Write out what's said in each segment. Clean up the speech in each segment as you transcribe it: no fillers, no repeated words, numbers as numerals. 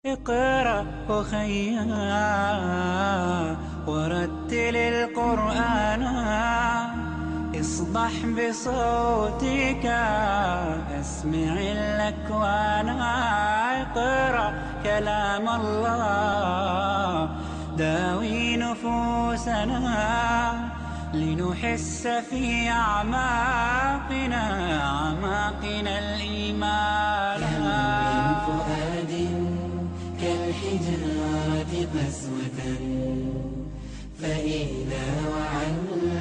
اقرأ أخيا ورتل القرآن اصبح بصوتك اسمع الأكوان اقرأ كلام الله داوي نفوسنا لنحس في أعماقنا الإيمان. من فؤاد كالحجارة قسوة فإذا وعى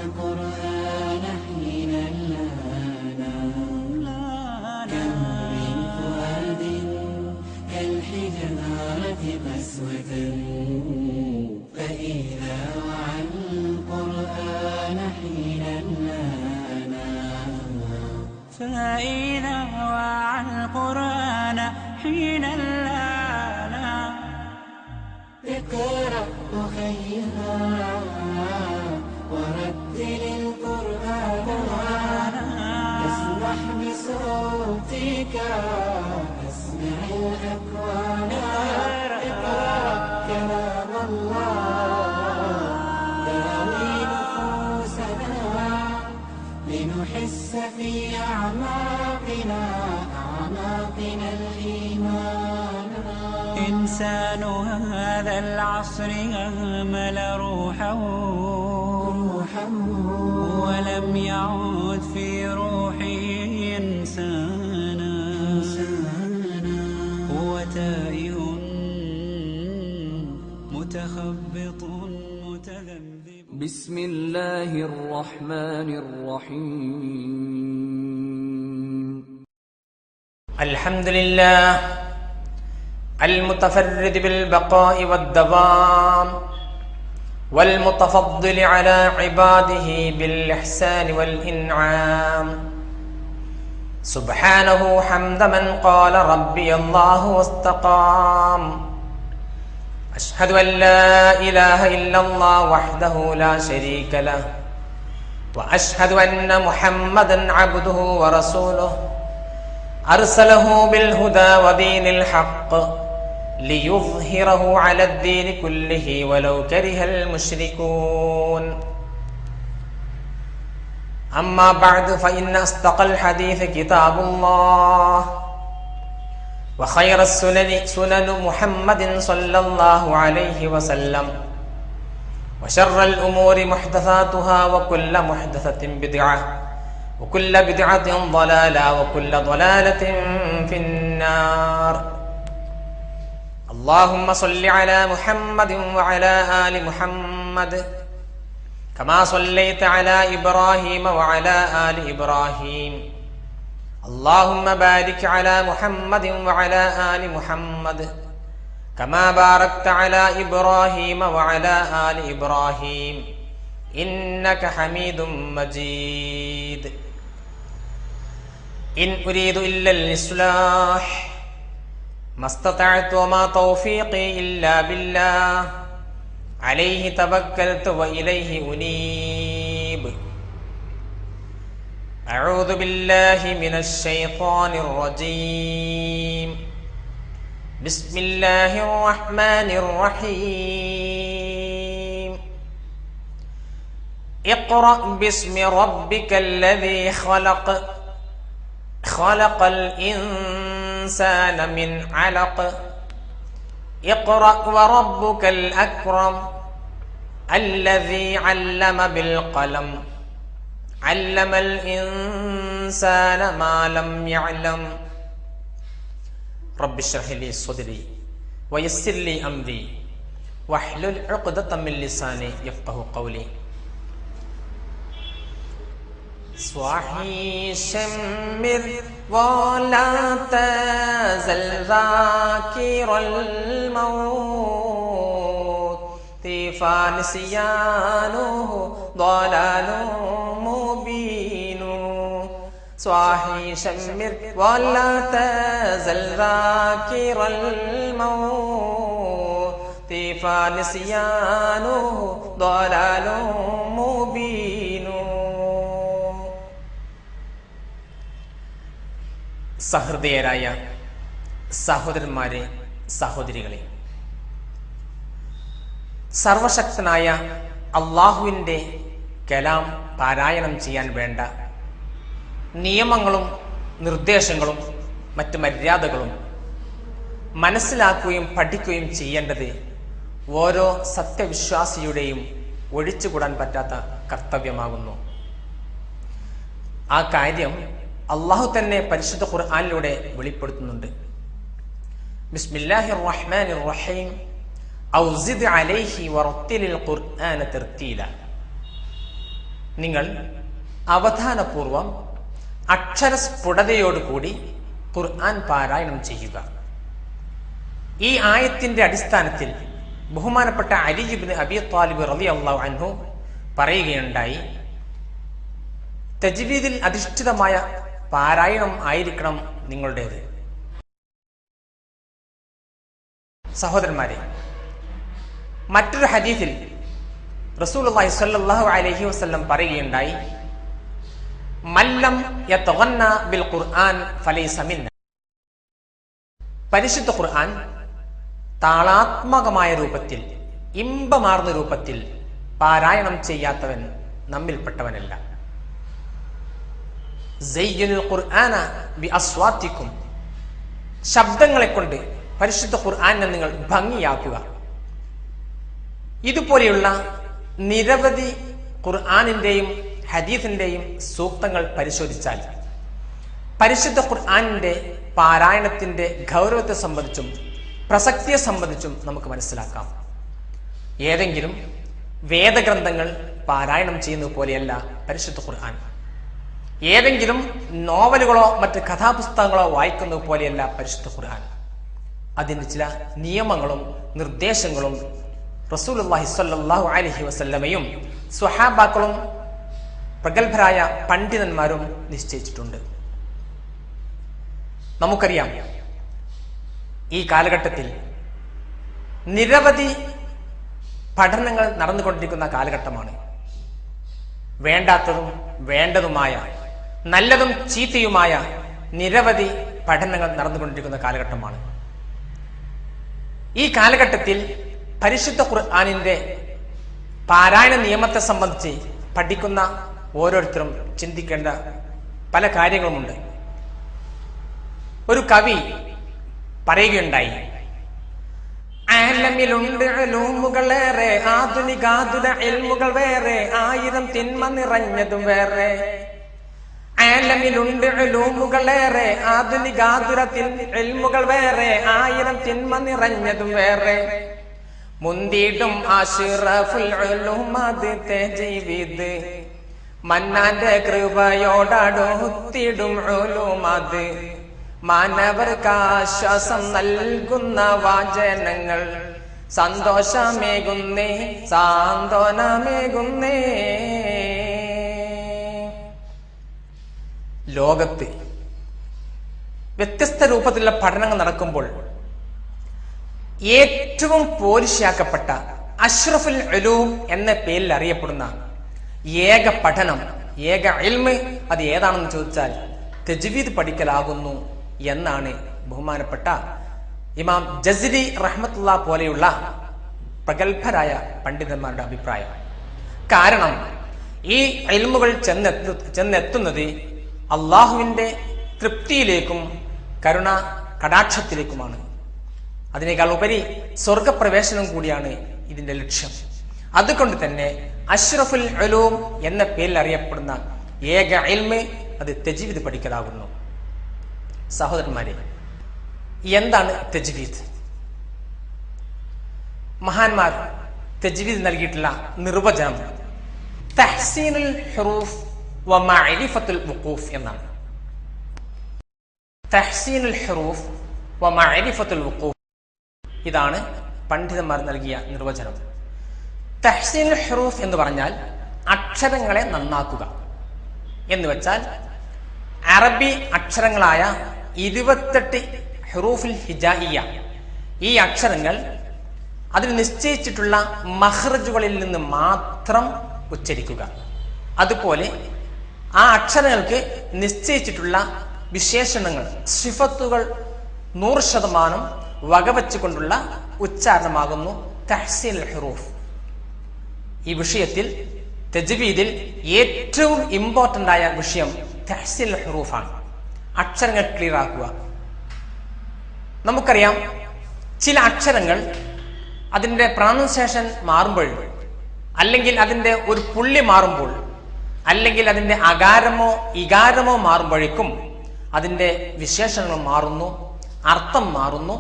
القرآن حين لانا. كم من فؤاد كالحجارة قسوة فإذا وعى القرآن حين لانا. فإذا وعى القرآن حين لانا. اقرأ أخيا ورتل القرآن اسمح بصوتك اسمع الأكوان. اقرأ كلام الله داوي نفوسنا لنحس في أعماقنا الإيمان. إنسان هذا العصر أهمل روحه ولم يعد في روحه إنسانا هو تائه متخبط متذبذب. بسم الله الرحمن الرحيم. الحمد لله المتفرد بالبقاء والدوام والمتفضل على عباده بالإحسان والإنعام. سبحانه حمد من قال ربي الله واستقام. أشهد أن لا إله إلا الله وحده لا شريك له وأشهد أن محمدا عبده ورسوله أرسله بالهدى ودين الحق ليظهره على الدين كله ولو كره المشركون. أما بعد فإن أصدق الحديث كتاب الله وخير السنن سنن محمد صلى الله عليه وسلم وشر الأمور محدثاتها وكل محدثة بدعة وكل بدعة ضلالة وكل ضلالة في النار. اللهم صل على محمد وعلى آل محمد كما صليت على إبراهيم وعلى آل إبراهيم. اللهم بارك على محمد وعلى آل محمد كما باركت على إبراهيم وعلى آل إبراهيم إنك حميد مجيد. إن أريد إلا الإصلاح ما استطعت وما توفيقي إلا بالله عليه توكلت وإليه أنيب. أعوذ بالله من الشيطان الرجيم. بسم الله الرحمن الرحيم. اقرأ باسم ربك الذي خلق خلق الإنسان من علق اقرأ وربك الأكرم الذي علم بالقلم علم الإنسان ما لم يعلم. رب اشرح لي صدري ويسر لي أمري واحلل عقدة من لساني يفقه قولي. صاحي شمر ولا تزل ذاكر الموت فنسيانه ضلال مبين. صاحي شمر ولا تزل ذاكر الموت فنسيانه ضلال مبين. സഹൃദയരായ സഹോദരന്മാരെ, സഹോദരികളെ, സർവശക്തനായ അള്ളാഹുവിൻ്റെ കലാം പാരായണം ചെയ്യാൻ വേണ്ട നിയമങ്ങളും നിർദ്ദേശങ്ങളും മറ്റ് മര്യാദകളും മനസ്സിലാക്കുകയും പഠിക്കുകയും ചെയ്യേണ്ടത് ഓരോ സത്യവിശ്വാസിയുടെയും ഒഴിച്ചുകൂടാൻ പറ്റാത്ത കർത്തവ്യമാകുന്നു. ആ കാര്യം അള്ളാഹു തന്നെ പരിശുദ്ധ ഖുർആനിലൂടെ വെളിപ്പെടുത്തുന്നുണ്ട്. ബിസ്മില്ലാഹിർ റഹ്മാനിർ റഹീം ഔസിദ് അലൈഹി വറത്തിലിൽ ഖുർആന തർത്തീല. നിങ്ങൾ അവധാനപൂർവം അക്ഷരസ്ഫുടതയോടുകൂടി ഖുർആൻ പാരായണം ചെയ്യുക. ഈ ആയത്തിന്റെ അടിസ്ഥാനത്തിൽ ബഹുമാനപ്പെട്ട അലി ഇബ്നു അബീ ത്വാലിബ് റളിയല്ലാഹു അൻഹു പറയുകയുണ്ടായി, തജ്വീദിൽ അധിഷ്ഠിതമായ പാരായണം ആയിരിക്കണം നിങ്ങളുടേത്. സഹോദരന്മാരെ, മറ്റൊരു ഹദീസിൽ റസൂലുള്ളാഹി സ്വല്ലല്ലാഹു അലൈഹി വസല്ലം പറയുകയുണ്ടായി, മല്ലം യതഗന്ന ബിൽ ഖുർആൻ ഫലൈസ മിന്ന. പരിശുദ്ധ ഖുർആൻ താളാത്മകമായ രൂപത്തിൽ, ഇമ്പമാർന്ന രൂപത്തിൽ പാരായണം ചെയ്യാത്തവൻ നമ്മിൽപ്പെട്ടവനല്ല. സയ്യിനുൽ ഖുർആന ബി അസ്വാത്തിക്കും. ശബ്ദങ്ങളെ കൊണ്ട് പരിശുദ്ധ ഖുർആനെ നിങ്ങൾ ഭംഗിയാക്കുക. ഇതുപോലെയുള്ള നിരവധി ഖുർആനിന്റെയും ഹദീസിന്റെയും സൂക്തങ്ങൾ പരിശോധിച്ചാൽ പരിശുദ്ധ ഖുർആനിന്റെ പാരായണത്തിന്റെ ഗൗരവത്തെ സംബന്ധിച്ചും പ്രസക്തിയെ സംബന്ധിച്ചും നമുക്ക് മനസ്സിലാക്കാം. ഏതെങ്കിലും വേദഗ്രന്ഥങ്ങൾ പാരായണം ചെയ്യുന്നത് പോലെയല്ല പരിശുദ്ധ ഖുർആൻ. ഏതെങ്കിലും നോവലുകളോ മറ്റ് കഥാപുസ്തകങ്ങളോ വായിക്കുന്നത് പോലെയല്ല പരിശുദ്ധ ഖുർആൻ. അതിന് ചില നിയമങ്ങളും നിർദ്ദേശങ്ങളും റസൂലുള്ളാഹി സ്വല്ലല്ലാഹു അലൈഹി വസല്ലമയും സ്വഹാബാക്കളും പ്രഗത്ഭരായ പണ്ഡിതന്മാരും നിശ്ചയിച്ചിട്ടുണ്ട്. നമുക്കറിയാം, ഈ കാലഘട്ടത്തിൽ നിരവധി പഠനങ്ങൾ നടന്നുകൊണ്ടിരിക്കുന്ന കാലഘട്ടമാണ്. വേണ്ടാത്തതും വേണ്ടതുമായ, നല്ലതും ചീത്തയുമായ നിരവധി പഠനങ്ങൾ നടന്നുകൊണ്ടിരിക്കുന്ന കാലഘട്ടമാണ്. ഈ കാലഘട്ടത്തിൽ പരിശുദ്ധ ഖുർആനിന്റെ പാരായണ നിയമത്തെ സംബന്ധിച്ച് പഠിക്കുന്ന ഓരോരുത്തരും ചിന്തിക്കേണ്ട പല കാര്യങ്ങളുമുണ്ട്. ഒരു കവി പറയുകയുണ്ടായി, ആലമിലുണ്ട് ഇൽമുകളേറെ, ആധുനികാതുര ഇൽമുകൾ വേറെ, ആയിരം തിന്മ നിറഞ്ഞതും വേറെ. ആലമിലുണ്ട് ഇൽമുകളേറെ, ആധുനികാതുര ഇൽമുകൾ വേറെ, ആയിരം തിന്മ നിറഞ്ഞതും വേറെ. മുന്തിടും അഷ്റഫുൽ ഉലൂമത് തജ്വീദ്, മന്നാന്റെ കൃപയോടടുത്തിടും ഉലൂമത്. മാനവർക്കാശ്വാസം നൽകുന്ന വാചനങ്ങൾ, സന്തോഷമേകുന്നേ സാന്ത്വനമേകുന്നേ. ലോകത്ത് വ്യത്യസ്ത രൂപത്തിലുള്ള പഠനങ്ങൾ നടക്കുമ്പോൾ ഏറ്റവും പോലിശാക്കപ്പെട്ട അഷ്റഫുൽ ഉലൂം എന്ന പേരിൽ അറിയപ്പെടുന്ന ഏക പഠനം, ഏക ഇൽമ് അത് ഏതാണെന്ന് ചോദിച്ചാൽ തജ്വീദ് പഠിക്കലാകുന്നു എന്നാണ് ബഹുമാനപ്പെട്ട ഇമാം ജസ്രി റഹ്മത്തുള്ളാഹി പോലെയുള്ള പ്രഗത്ഭരായ പണ്ഡിതന്മാരുടെ അഭിപ്രായം. കാരണം ഈ ഇൽമുകൾ ചെന്നെത്തുന്നത് അള്ളാഹുവിന്റെ തൃപ്തിയിലേക്കും കരുണ കടാക്ഷത്തിലേക്കുമാണ്. അതിനേക്കാൾ ഉപരി സ്വർഗപ്രവേശനം കൂടിയാണ് ഇതിന്റെ ലക്ഷ്യം. അതുകൊണ്ട് തന്നെ അഷ്റഫുൽ ഉലൂം എന്ന പേരിൽ അറിയപ്പെടുന്ന ഏക ഇൽമ് അത് തജ്വീദ് പഠിക്കലാകുന്നു. സഹോദരന്മാരെ, എന്താണ് തജ്വീദ്? മഹാന്മാർ തജ്വീദ് നൽകിയിട്ടുള്ള നിർവചനം തഹ്സീനുൽ ഹുറൂഫ് വ മഅരിഫത്തുൽ വുഖൂഫ് എന്നാണ്. തഹ്സീനുൽ ഹുറൂഫ് വ മഅരിഫത്തുൽ വുഖൂഫ്, ഇതാണ് പണ്ഡിതന്മാർ നൽകിയ നിർവചനം. തഹ്സീനുൽ ഹുറൂഫ് എന്ന് പറഞ്ഞാൽ അക്ഷരങ്ങളെ നന്നാക്കുക എന്ന് വെച്ചാൽ അറബി അക്ഷരങ്ങളായ 28 ഹുറൂഫുൽ ഹിജായിയ, ഈ അക്ഷരങ്ങൾ അതിന് നിശ്ചയിച്ചിട്ടുള്ള മഖ്റജുകളിൽ നിന്ന് മാത്രം ഉച്ചരിക്കുക. അതുപോലെ ആ അക്ഷരങ്ങൾക്ക് നിശ്ചയിച്ചിട്ടുള്ള വിശേഷണങ്ങൾ, സിഫത്തുകൾ 100% വകവെച്ചുകൊണ്ടുള്ള ഉച്ചാരണമാകുന്നു തഹ്സീനുൽ ഹുറൂഫ്. ഈ വിഷയത്തിൽ തജ്വീദിൽ ഏറ്റവും ഇമ്പോർട്ടന്റ് ആയ വിഷയം തഹ്സീനുൽ ഹുറൂഫാണ്. അക്ഷരങ്ങൾ ക്ലിയർ ആക്കുക. നമുക്കറിയാം, ചില അക്ഷരങ്ങൾ അതിന്റെ പ്രൊനൗൺസിയേഷൻ മാറുമ്പോൾ, അല്ലെങ്കിൽ അതിന്റെ ഒരു പുള്ളി മാറുമ്പോൾ, അല്ലെങ്കിൽ അതിന്റെ അകാരമോ ഇകാരമോ മാറുമ്പോഴേക്കും അതിന്റെ വിശേഷണങ്ങൾ മാറുന്നു, അർത്ഥം മാറുന്നു,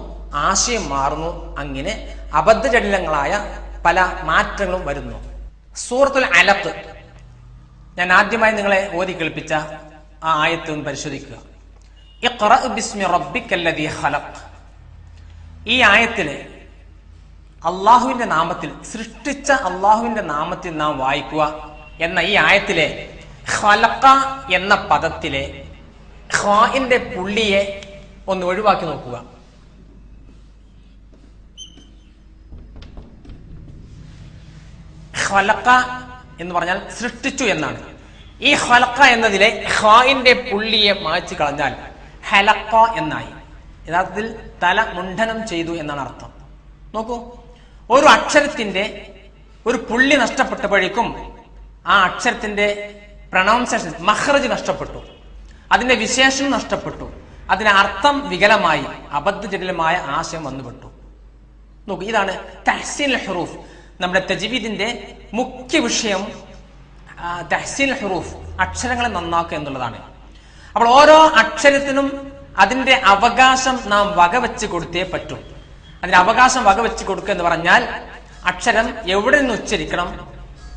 ആശയം മാറുന്നു. അങ്ങനെ അബദ്ധജടിലങ്ങളായ പല മാറ്റങ്ങളും വരുന്നു. സൂറത്തുൽ അലഖ് ഞാൻ ആദ്യമായി നിങ്ങളെ ഓതി കേൾപ്പിച്ച ആ ആയത്ത് ഒന്ന് പരിശോധിക്കുക. ഇഖ്റഅ ബിസ്മി റബ്ബിക്കല്ലദീ ഖലഖ്. ഈ ആയത്തില് അള്ളാഹുവിന്റെ നാമത്തിൽ, സൃഷ്ടിച്ച അള്ളാഹുവിന്റെ നാമത്തിൽ നാം വായിക്കുക എന്ന ഈ ആയത്തിലെ ഖലഖ എന്ന പദത്തിലെ ഖാഇന്റെ പുള്ളിയെ ഒന്ന് ഒഴിവാക്കി നോക്കുക. ഖലഖ എന്ന് പറഞ്ഞാൽ സൃഷ്ടിച്ചു എന്നാണ്. ഈ ഖലഖ എന്നതിലെ ഖാഇന്റെ പുള്ളിയെ മായ്ച്ചു കളഞ്ഞാൽ ഹലഖ എന്നായി. യഥാർത്ഥത്തിൽ തല മുണ്ഡനം ചെയ്തു എന്നാണ് അർത്ഥം. നോക്കൂ, ഒരു അക്ഷരത്തിന്റെ ഒരു പുള്ളി നഷ്ടപ്പെട്ടപ്പോഴേക്കും ആ അക്ഷരത്തിന്റെ പ്രൊനൗൺസിയേഷൻ, മഖ്റജ് നഷ്ടപ്പെട്ടു, അതിന്റെ വിശേഷണം നഷ്ടപ്പെട്ടു, അതിന്റെ അർത്ഥം വികലമായി, അബദ്ധജടിലമായ ആശയം വന്നുപെട്ടു. നോക്കൂ, ഇതാണ് തഹ്സീനുൽ ഹുറൂഫ്. നമ്മുടെ തജ്വീദിന്റെ മുഖ്യ വിഷയം തഹ്സീനുൽ ഹുറൂഫ്, അക്ഷരങ്ങളെ നന്നാക്കുക എന്നുള്ളതാണ്. അപ്പോൾ ഓരോ അക്ഷരത്തിനും അതിന്റെ അവകാശം നാം വകവെച്ച് കൊടുത്തേ പറ്റൂ. അതിന്റെ അവകാശം വകവെച്ച് കൊടുക്കുക എന്ന് പറഞ്ഞാൽ അക്ഷരം എവിടെ നിന്ന് ഉച്ചരിക്കണം,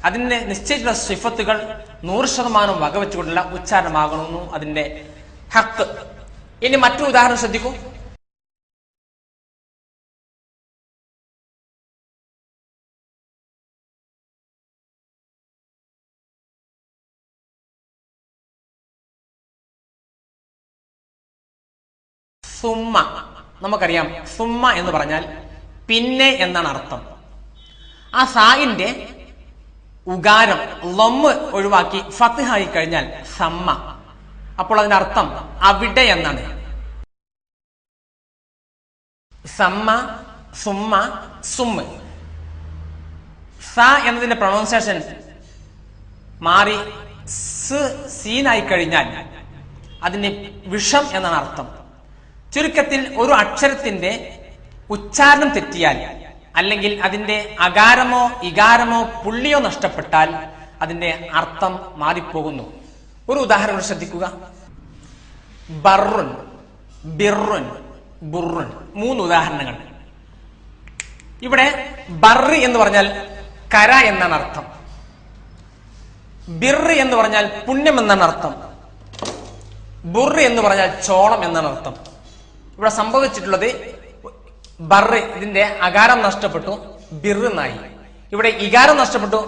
അതിന്റെ നിശ്ചയിച്ചിട്ടുള്ള സിഫത്തുകൾ 100% വകവെച്ചുകൊണ്ടുള്ള ഉച്ചാരണമാകണമെന്നു അതിന്റെ ഹക്ക്. ഇനി മറ്റൊരു ഉദാഹരണം ശ്രദ്ധിക്കൂ. സുമ്മ. നമുക്കറിയാം, സുമ്മ എന്ന് പറഞ്ഞാൽ പിന്നെ എന്നാണ് അർത്ഥം. ആ സായിന്റെ ഉകാരം ലമ്മ് ഒഴിവാക്കി ഫത്ഹായി കഴിഞ്ഞാൽ സമ്മ. അപ്പോൾ അതിന്റെ അർത്ഥം അവിടെ എന്നാണ്. സമ്മ, സുമ്മ, സുമ്മ്. സ എന്നതിന്റെ പ്രൊനൗൺസിയേഷൻ മാറി സീനായി കഴിഞ്ഞാൽ അതിന് വിഷം എന്നാണ് അർത്ഥം. ചുരുക്കത്തിൽ ഒരു അക്ഷരത്തിന്റെ ഉച്ചാരണം തെറ്റിയാൽ, അല്ലെങ്കിൽ അതിന്റെ അകാരമോ ഇകാരമോ പുള്ളിയോ നഷ്ടപ്പെട്ടാൽ അതിന്റെ അർത്ഥം മാറിപ്പോകുന്നു. ഒരു ഉദാഹരണം ശ്രദ്ധിക്കുക. ബർറുൻ, ബിർറുൻ, ബുർറുൻ. 3 ഉദാഹരണങ്ങൾ. ഇവിടെ ബർറ് എന്ന് പറഞ്ഞാൽ കര എന്നാണ് അർത്ഥം. ബിർറ് എന്ന് പറഞ്ഞാൽ പുണ്യം എന്നാണ് അർത്ഥം. ബുർറ് എന്ന് പറഞ്ഞാൽ ചോളം എന്നാണ് അർത്ഥം. ഇവിടെ സംഭവിച്ചിട്ടുള്ളത് ബർറ്, ഇതിന്റെ അകാരം നഷ്ടപ്പെട്ടു, ബിർന്നായി. ഇവിടെ ഇകാരം നഷ്ടപ്പെട്ടു,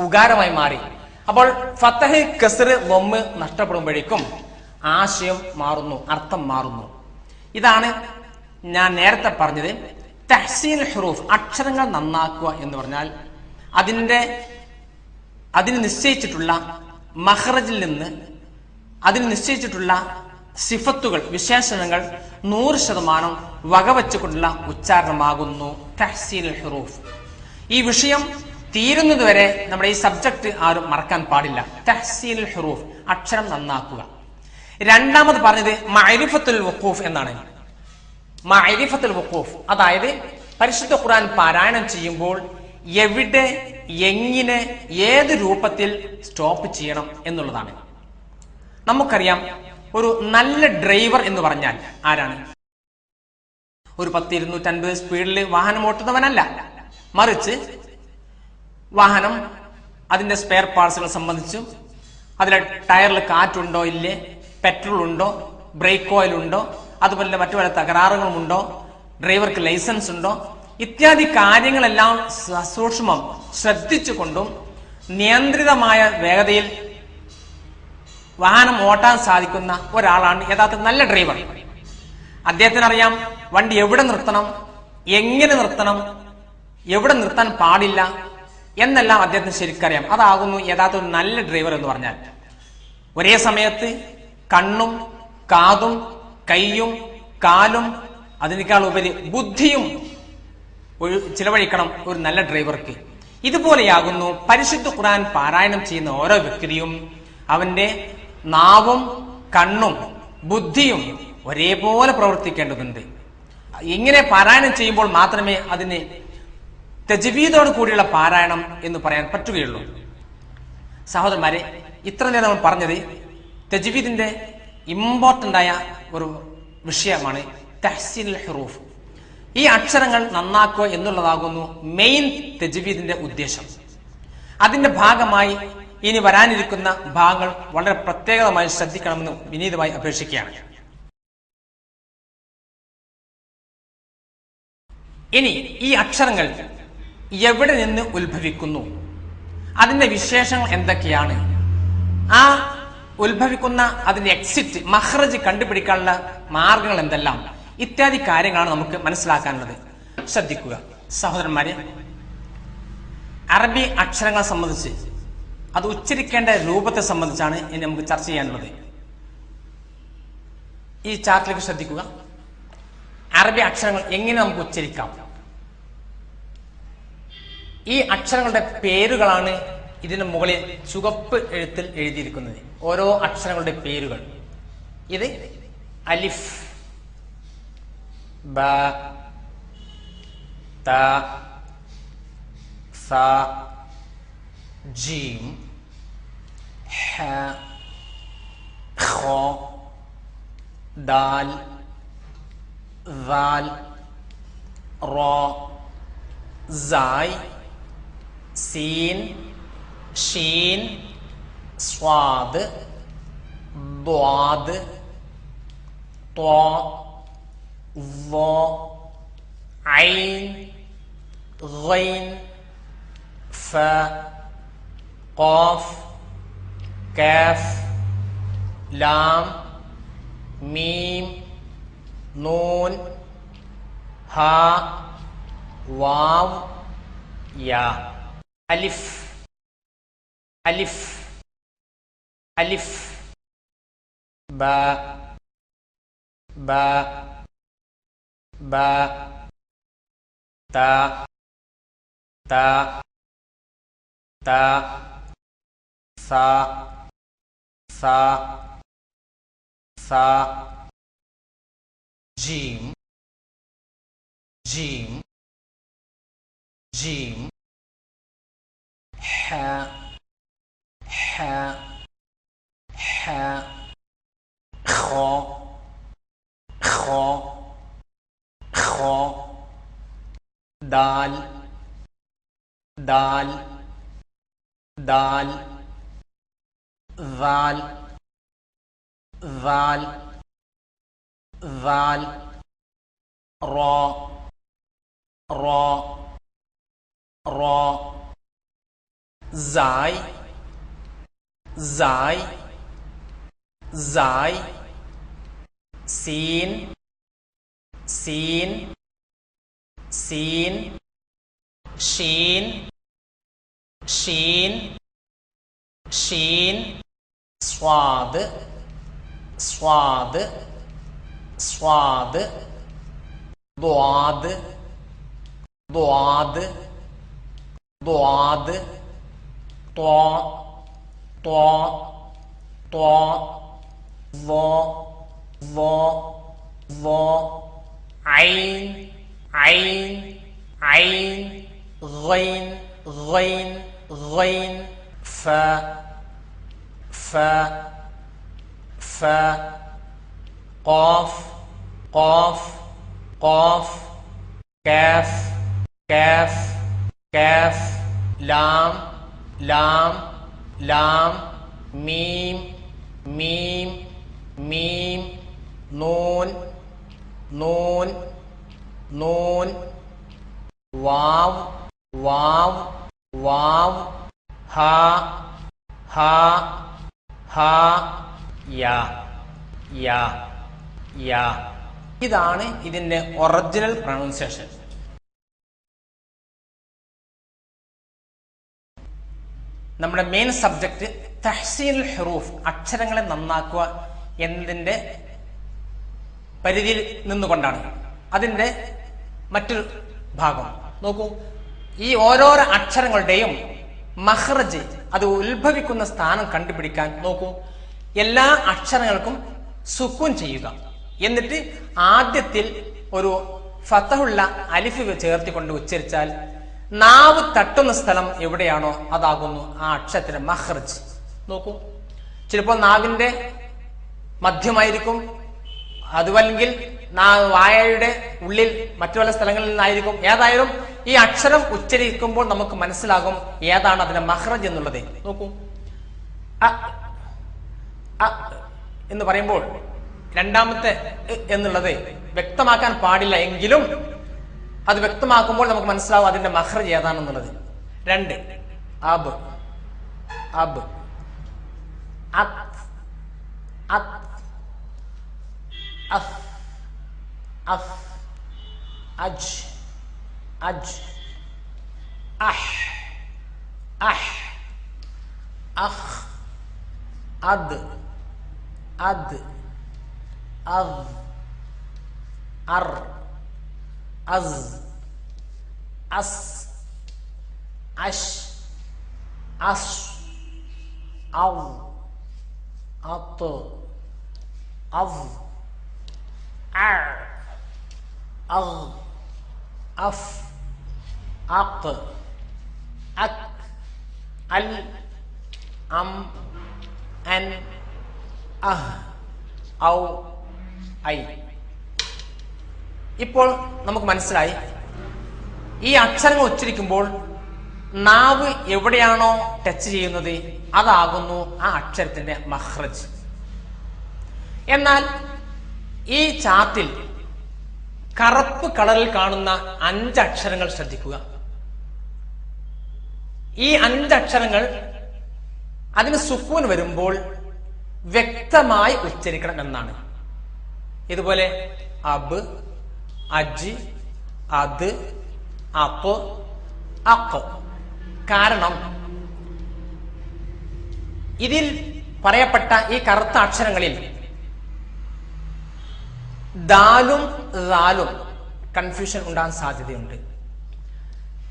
ഉകാരമായി മാറി. അപ്പോൾ ഫത്തഹ്, കസ്റ്, ലമ്മ് നഷ്ടപ്പെടുമ്പോഴേക്കും ആശയം മാറുന്നു, അർത്ഥം മാറുന്നു. ഇതാണ് ഞാൻ നേരത്തെ പറഞ്ഞത് തഹ്സീനുൽ ഹുറൂഫ്, അക്ഷരങ്ങൾ നന്നാക്കുക എന്ന് പറഞ്ഞാൽ അതിന് നിശ്ചയിച്ചിട്ടുള്ള മഖ്റജിൽ നിന്ന് അതിന് നിശ്ചയിച്ചിട്ടുള്ള സിഫത്തുകൾ, വിശേഷണങ്ങൾ 100% വകവെച്ചുകൊണ്ടുള്ള ഉച്ചാരണമാകുന്നു തഹ്സീനുൽ ഹുറൂഫ്. ഈ വിഷയം തീരുന്നതുവരെ നമ്മുടെ ഈ സബ്ജക്ട് ആരും മറക്കാൻ പാടില്ല. തഹ്സീനുൽ ഹുറൂഫ്, അക്ഷരം നന്നാക്കുക. രണ്ടാമത് പറഞ്ഞത് മഅരിഫത്തുൽ വുഖൂഫ് എന്നാണ്. മഅരിഫത്തുൽ വുഖൂഫ്, അതായത് പരിശുദ്ധ ഖുർആൻ പാരായണം ചെയ്യുമ്പോൾ എവിടെ, എങ്ങനെ, ഏത് രൂപത്തിൽ സ്റ്റോപ്പ് ചെയ്യണം എന്നുള്ളതാണ്. നമുക്കറിയാം, ഒരു നല്ല ഡ്രൈവർ എന്ന് പറഞ്ഞാൽ ആരാണ്? ഒരു 10-250 സ്പീഡിൽ വാഹനം ഓട്ടുന്നവനല്ല. മറിച്ച് വാഹനം, അതിന്റെ സ്പെയർ പാർട്സുകൾ സംബന്ധിച്ചും, അതിലെ ടയറിൽ കാറ്റുണ്ടോ ഇല്ലേ, പെട്രോൾ ഉണ്ടോ, ബ്രേക്ക് ഓയിൽ ഉണ്ടോ, അതുപോലെ മറ്റു പല തകരാറുകളുമുണ്ടോ, ഡ്രൈവർക്ക് ലൈസൻസ് ഉണ്ടോ, ഇത്യാദി കാര്യങ്ങളെല്ലാം സസൂക്ഷ്മം ശ്രദ്ധിച്ചുകൊണ്ടും നിയന്ത്രിതമായ വേഗതയിൽ വാഹനം ഓട്ടാൻ സാധിക്കുന്ന ഒരാളാണ് യഥാർത്ഥ നല്ല ഡ്രൈവർ. അദ്ദേഹത്തിന് അറിയാം വണ്ടി എവിടെ നിർത്തണം, എങ്ങനെ നിർത്തണം, എവിടെ നിർത്താൻ പാടില്ല എന്നെല്ലാം അദ്ദേഹത്തിന് ശരിക്കറിയാം. അതാകുന്നു യഥാർത്ഥ ഒരു നല്ല ഡ്രൈവർ എന്ന് പറഞ്ഞാൽ. ഒരേ സമയത്ത് കണ്ണും കാതും കൈയും കാലും അതിനേക്കാൾ ഉപരി ബുദ്ധിയും ചിലവഴിക്കണം ഒരു നല്ല ഡ്രൈവർക്ക്. ഇതുപോലെയാകുന്നു പരിശുദ്ധ ഖുർആൻ പാരായണം ചെയ്യുന്ന ഓരോ വ്യക്തിയും അവന്റെ നാവും കണ്ണും ബുദ്ധിയും ഒരേപോലെ പ്രവർത്തിക്കേണ്ടതുണ്ട്. ഇങ്ങനെ പാരായണം ചെയ്യുമ്പോൾ മാത്രമേ അതിന് തജ്വീദോട് കൂടിയുള്ള പാരായണം എന്ന് പറയാൻ പറ്റുകയുള്ളൂ. സഹോദരന്മാരെ, ഇത്ര നേരം നമ്മൾ പറഞ്ഞത് തജ്വീദിന്റെ ഇമ്പോർട്ടന്റ് ആയ ഒരു വിഷയമാണ് തഹ്സീനുൽ ഹുറൂഫ്. ഈ അക്ഷരങ്ങൾ നന്നാക്കുക എന്നുള്ളതാകുന്നു മെയിൻ തജ്വീദിന്റെ ഉദ്ദേശം. അതിന്റെ ഭാഗമായി ഇനി വരാനിരിക്കുന്ന ഭാഗങ്ങൾ വളരെ പ്രത്യേകമായി ശ്രദ്ധിക്കണമെന്ന് വിനീതമായി അപേക്ഷിക്കുകയാണ്. ഇനി ഈ അക്ഷരങ്ങൾ എവിടെ നിന്ന് ഉത്ഭവിക്കുന്നു, അതിന്റെ വിശേഷങ്ങൾ എന്തൊക്കെയാണ്, ആ ഉത്ഭവിക്കുന്ന അതിന്റെ എക്സിറ്റ് മഖ്റജ് കണ്ടുപിടിക്കാനുള്ള മാർഗങ്ങൾ എന്തെല്ലാം, ഇത്യാദി കാര്യങ്ങളാണ് നമുക്ക് മനസ്സിലാക്കാനുള്ളത്. ശ്രദ്ധിക്കുക സഹോദരന്മാരെ, അറബി അക്ഷരങ്ങളെ സംബന്ധിച്ച് അത് ഉച്ചരിക്കേണ്ട രൂപത്തെ സംബന്ധിച്ചാണ് ഇനി നമുക്ക് ചർച്ച ചെയ്യാനുള്ളത്. ഈ ചാർട്ടിലേക്ക് ശ്രദ്ധിക്കുക. അറബി അക്ഷരങ്ങൾ എങ്ങനെ നമുക്ക് ഉച്ചരിക്കാം, ഈ അക്ഷരങ്ങളുടെ പേരുകളാണ് ഇതിന് മുകളിൽ ചുവപ്പ് എഴുത്തിൽ എഴുതിയിരിക്കുന്നത്. ഓരോ അക്ഷരങ്ങളുടെ പേരുകൾ. ഇത് അലിഫ്, ബ, ത, സ, ജീം, ഹ, ഖ, ദാൽ, ദാൽ, റ, സായ്, സീൻ, ഷീൻ, സ്വാദ്, ദ്വാദ്, ത്വ, വ, ഐൻ, ഗൈൻ, ഫ, ഖാഫ്, കാഫ്, ലാം, മീം, നൂൻ, ഹാ, വാവ്, യാ. അലിഫ്, അലിഫ്, അലിഫ്, ബ, ബ, ബ, ത, ത, ത, സ, സ, സ, ജീം, ജീം, ജീം, ഹ, ഹ, ഹ, ഖ, ഖ, ഖ, ദാൽ, ദാൽ, ദാൽ, ദാൽ, ദാൽ, ദാൽ, റ, റ, റ, സായ്, സായ്, സായ്, സീൻ, സീൻ, സീൻ, ഷീൻ, ഷീൻ, ഷീൻ, സ്വാദ്, സ്വാദ്, സ്വാദ്, ദ്വാദ്, ദ്വാദ്, ദ്വാദ്, ത്വ, ത്വ, ത്വ, വ, വ, വ, ഐൻ, ഐൻ, ഐൻ, ഗൈൻ, ഗൈൻ, ഗൈൻ, ഫ, ഫ, ഫ, ഖാഫ്, ഖാഫ്, ഖാഫ്, കാഫ്, കാഫ്, കാഫ്, ലാം, ലാം, ലാം, മീം, മീം, മീം, നൂൻ, നൂൻ, നൂൻ, വാവ്, വാവ്, വാവ്, ഹ, ഹ, ഹ, യ, യ, യ. ഇതാണ് ഇതിന്റെ ഒറിജിനൽ പ്രൊണൗൺസിയേഷൻ. നമ്മുടെ മെയിൻ സബ്ജക്ട് തഹ്സീനുൽ ഹുറൂഫ്, അക്ഷരങ്ങളെ നന്നാക്കുക എന്നതിന്റെ പരിധിയിൽ നിന്നുകൊണ്ടാണ്. അതിന്റെ മറ്റൊരു ഭാഗം നോക്കൂ. ഈ ഓരോരോ അക്ഷരങ്ങളുടെയും മഖ്റജ്, അത് ഉത്ഭവിക്കുന്ന സ്ഥാനം കണ്ടുപിടിക്കാൻ നോക്കൂ. എല്ലാ അക്ഷരങ്ങൾക്കും സുക്കൂൻ ചെയ്യുക. എന്നിട്ട് ആദ്യത്തിൽ ഒരു ഫതഹുള്ള അലിഫ് ചേർത്തിക്കൊണ്ട് ഉച്ചരിച്ചാൽ നാവ് തട്ടുന്ന സ്ഥലം എവിടെയാണോ അതാകുന്നു ആ അക്ഷരത്തിന്റെ മഖ്റജ്. നോക്കൂ, ചിലപ്പോൾ നാവിന്റെ മധ്യമായിരിക്കും, അതുമല്ലെങ്കിൽ വായയുടെ ഉള്ളിൽ മറ്റു പല സ്ഥലങ്ങളിൽ നിന്നായിരിക്കും. ഏതായാലും ഈ അക്ഷരം ഉച്ചരിക്കുമ്പോൾ നമുക്ക് മനസ്സിലാകും ഏതാണ് അതിന്റെ മഖ്റജ് എന്നുള്ളത്. നോക്കൂ, എന്ന് പറയുമ്പോൾ രണ്ടാമത്തെ എന്നുള്ളത് വ്യക്തമാക്കാൻ പാടില്ല, എങ്കിലും അത് വ്യക്തമാക്കുമ്പോൾ നമുക്ക് മനസ്സിലാവും അതിന്റെ മഖ്റജ് ഏതാണെന്നുള്ളത്. 2 അബ് അബ് അത് അത് അഫ് അഫ് അജ് അജ് അഹ് അഹ് അഖ് അദ് അദ് അദ് അർ അസ് അസ് അഷ് അസ് ഔ അത്ത് അവ് അർ അഗ് അഫ് അഖ് അക് അൽ അം അൻ അഹ് ഔ ഐ. ഇപ്പോൾ നമുക്ക് മനസ്സിലായി ഈ അക്ഷരങ്ങൾ ഉച്ചരിക്കുമ്പോൾ നാവ് എവിടെയാണോ ടച്ച് ചെയ്യുന്നത് അതാകുന്നു ആ അക്ഷരത്തിന്റെ മഖ്റജ്. എന്നാൽ ഈ ചാർട്ടിൽ കറുപ്പ് കളറിൽ കാണുന്ന 5 അക്ഷരങ്ങൾ ശ്രദ്ധിക്കുക. ഈ 5 അക്ഷരങ്ങൾ അതിന് സുക്കൂൻ വരുമ്പോൾ വ്യക്തമായി ഉച്ചരിക്കണം എന്നാണ്. ഇതുപോലെ അബ്, അജ്, അത്, അപ്പ്, അഖ്. കാരണം ഇതിൽ പറയപ്പെട്ട ഈ കറുത്ത അക്ഷരങ്ങളിൽ ദാലും റാലും കൺഫ്യൂഷൻ ഉണ്ടാകാൻ സാധ്യതയുണ്ട്.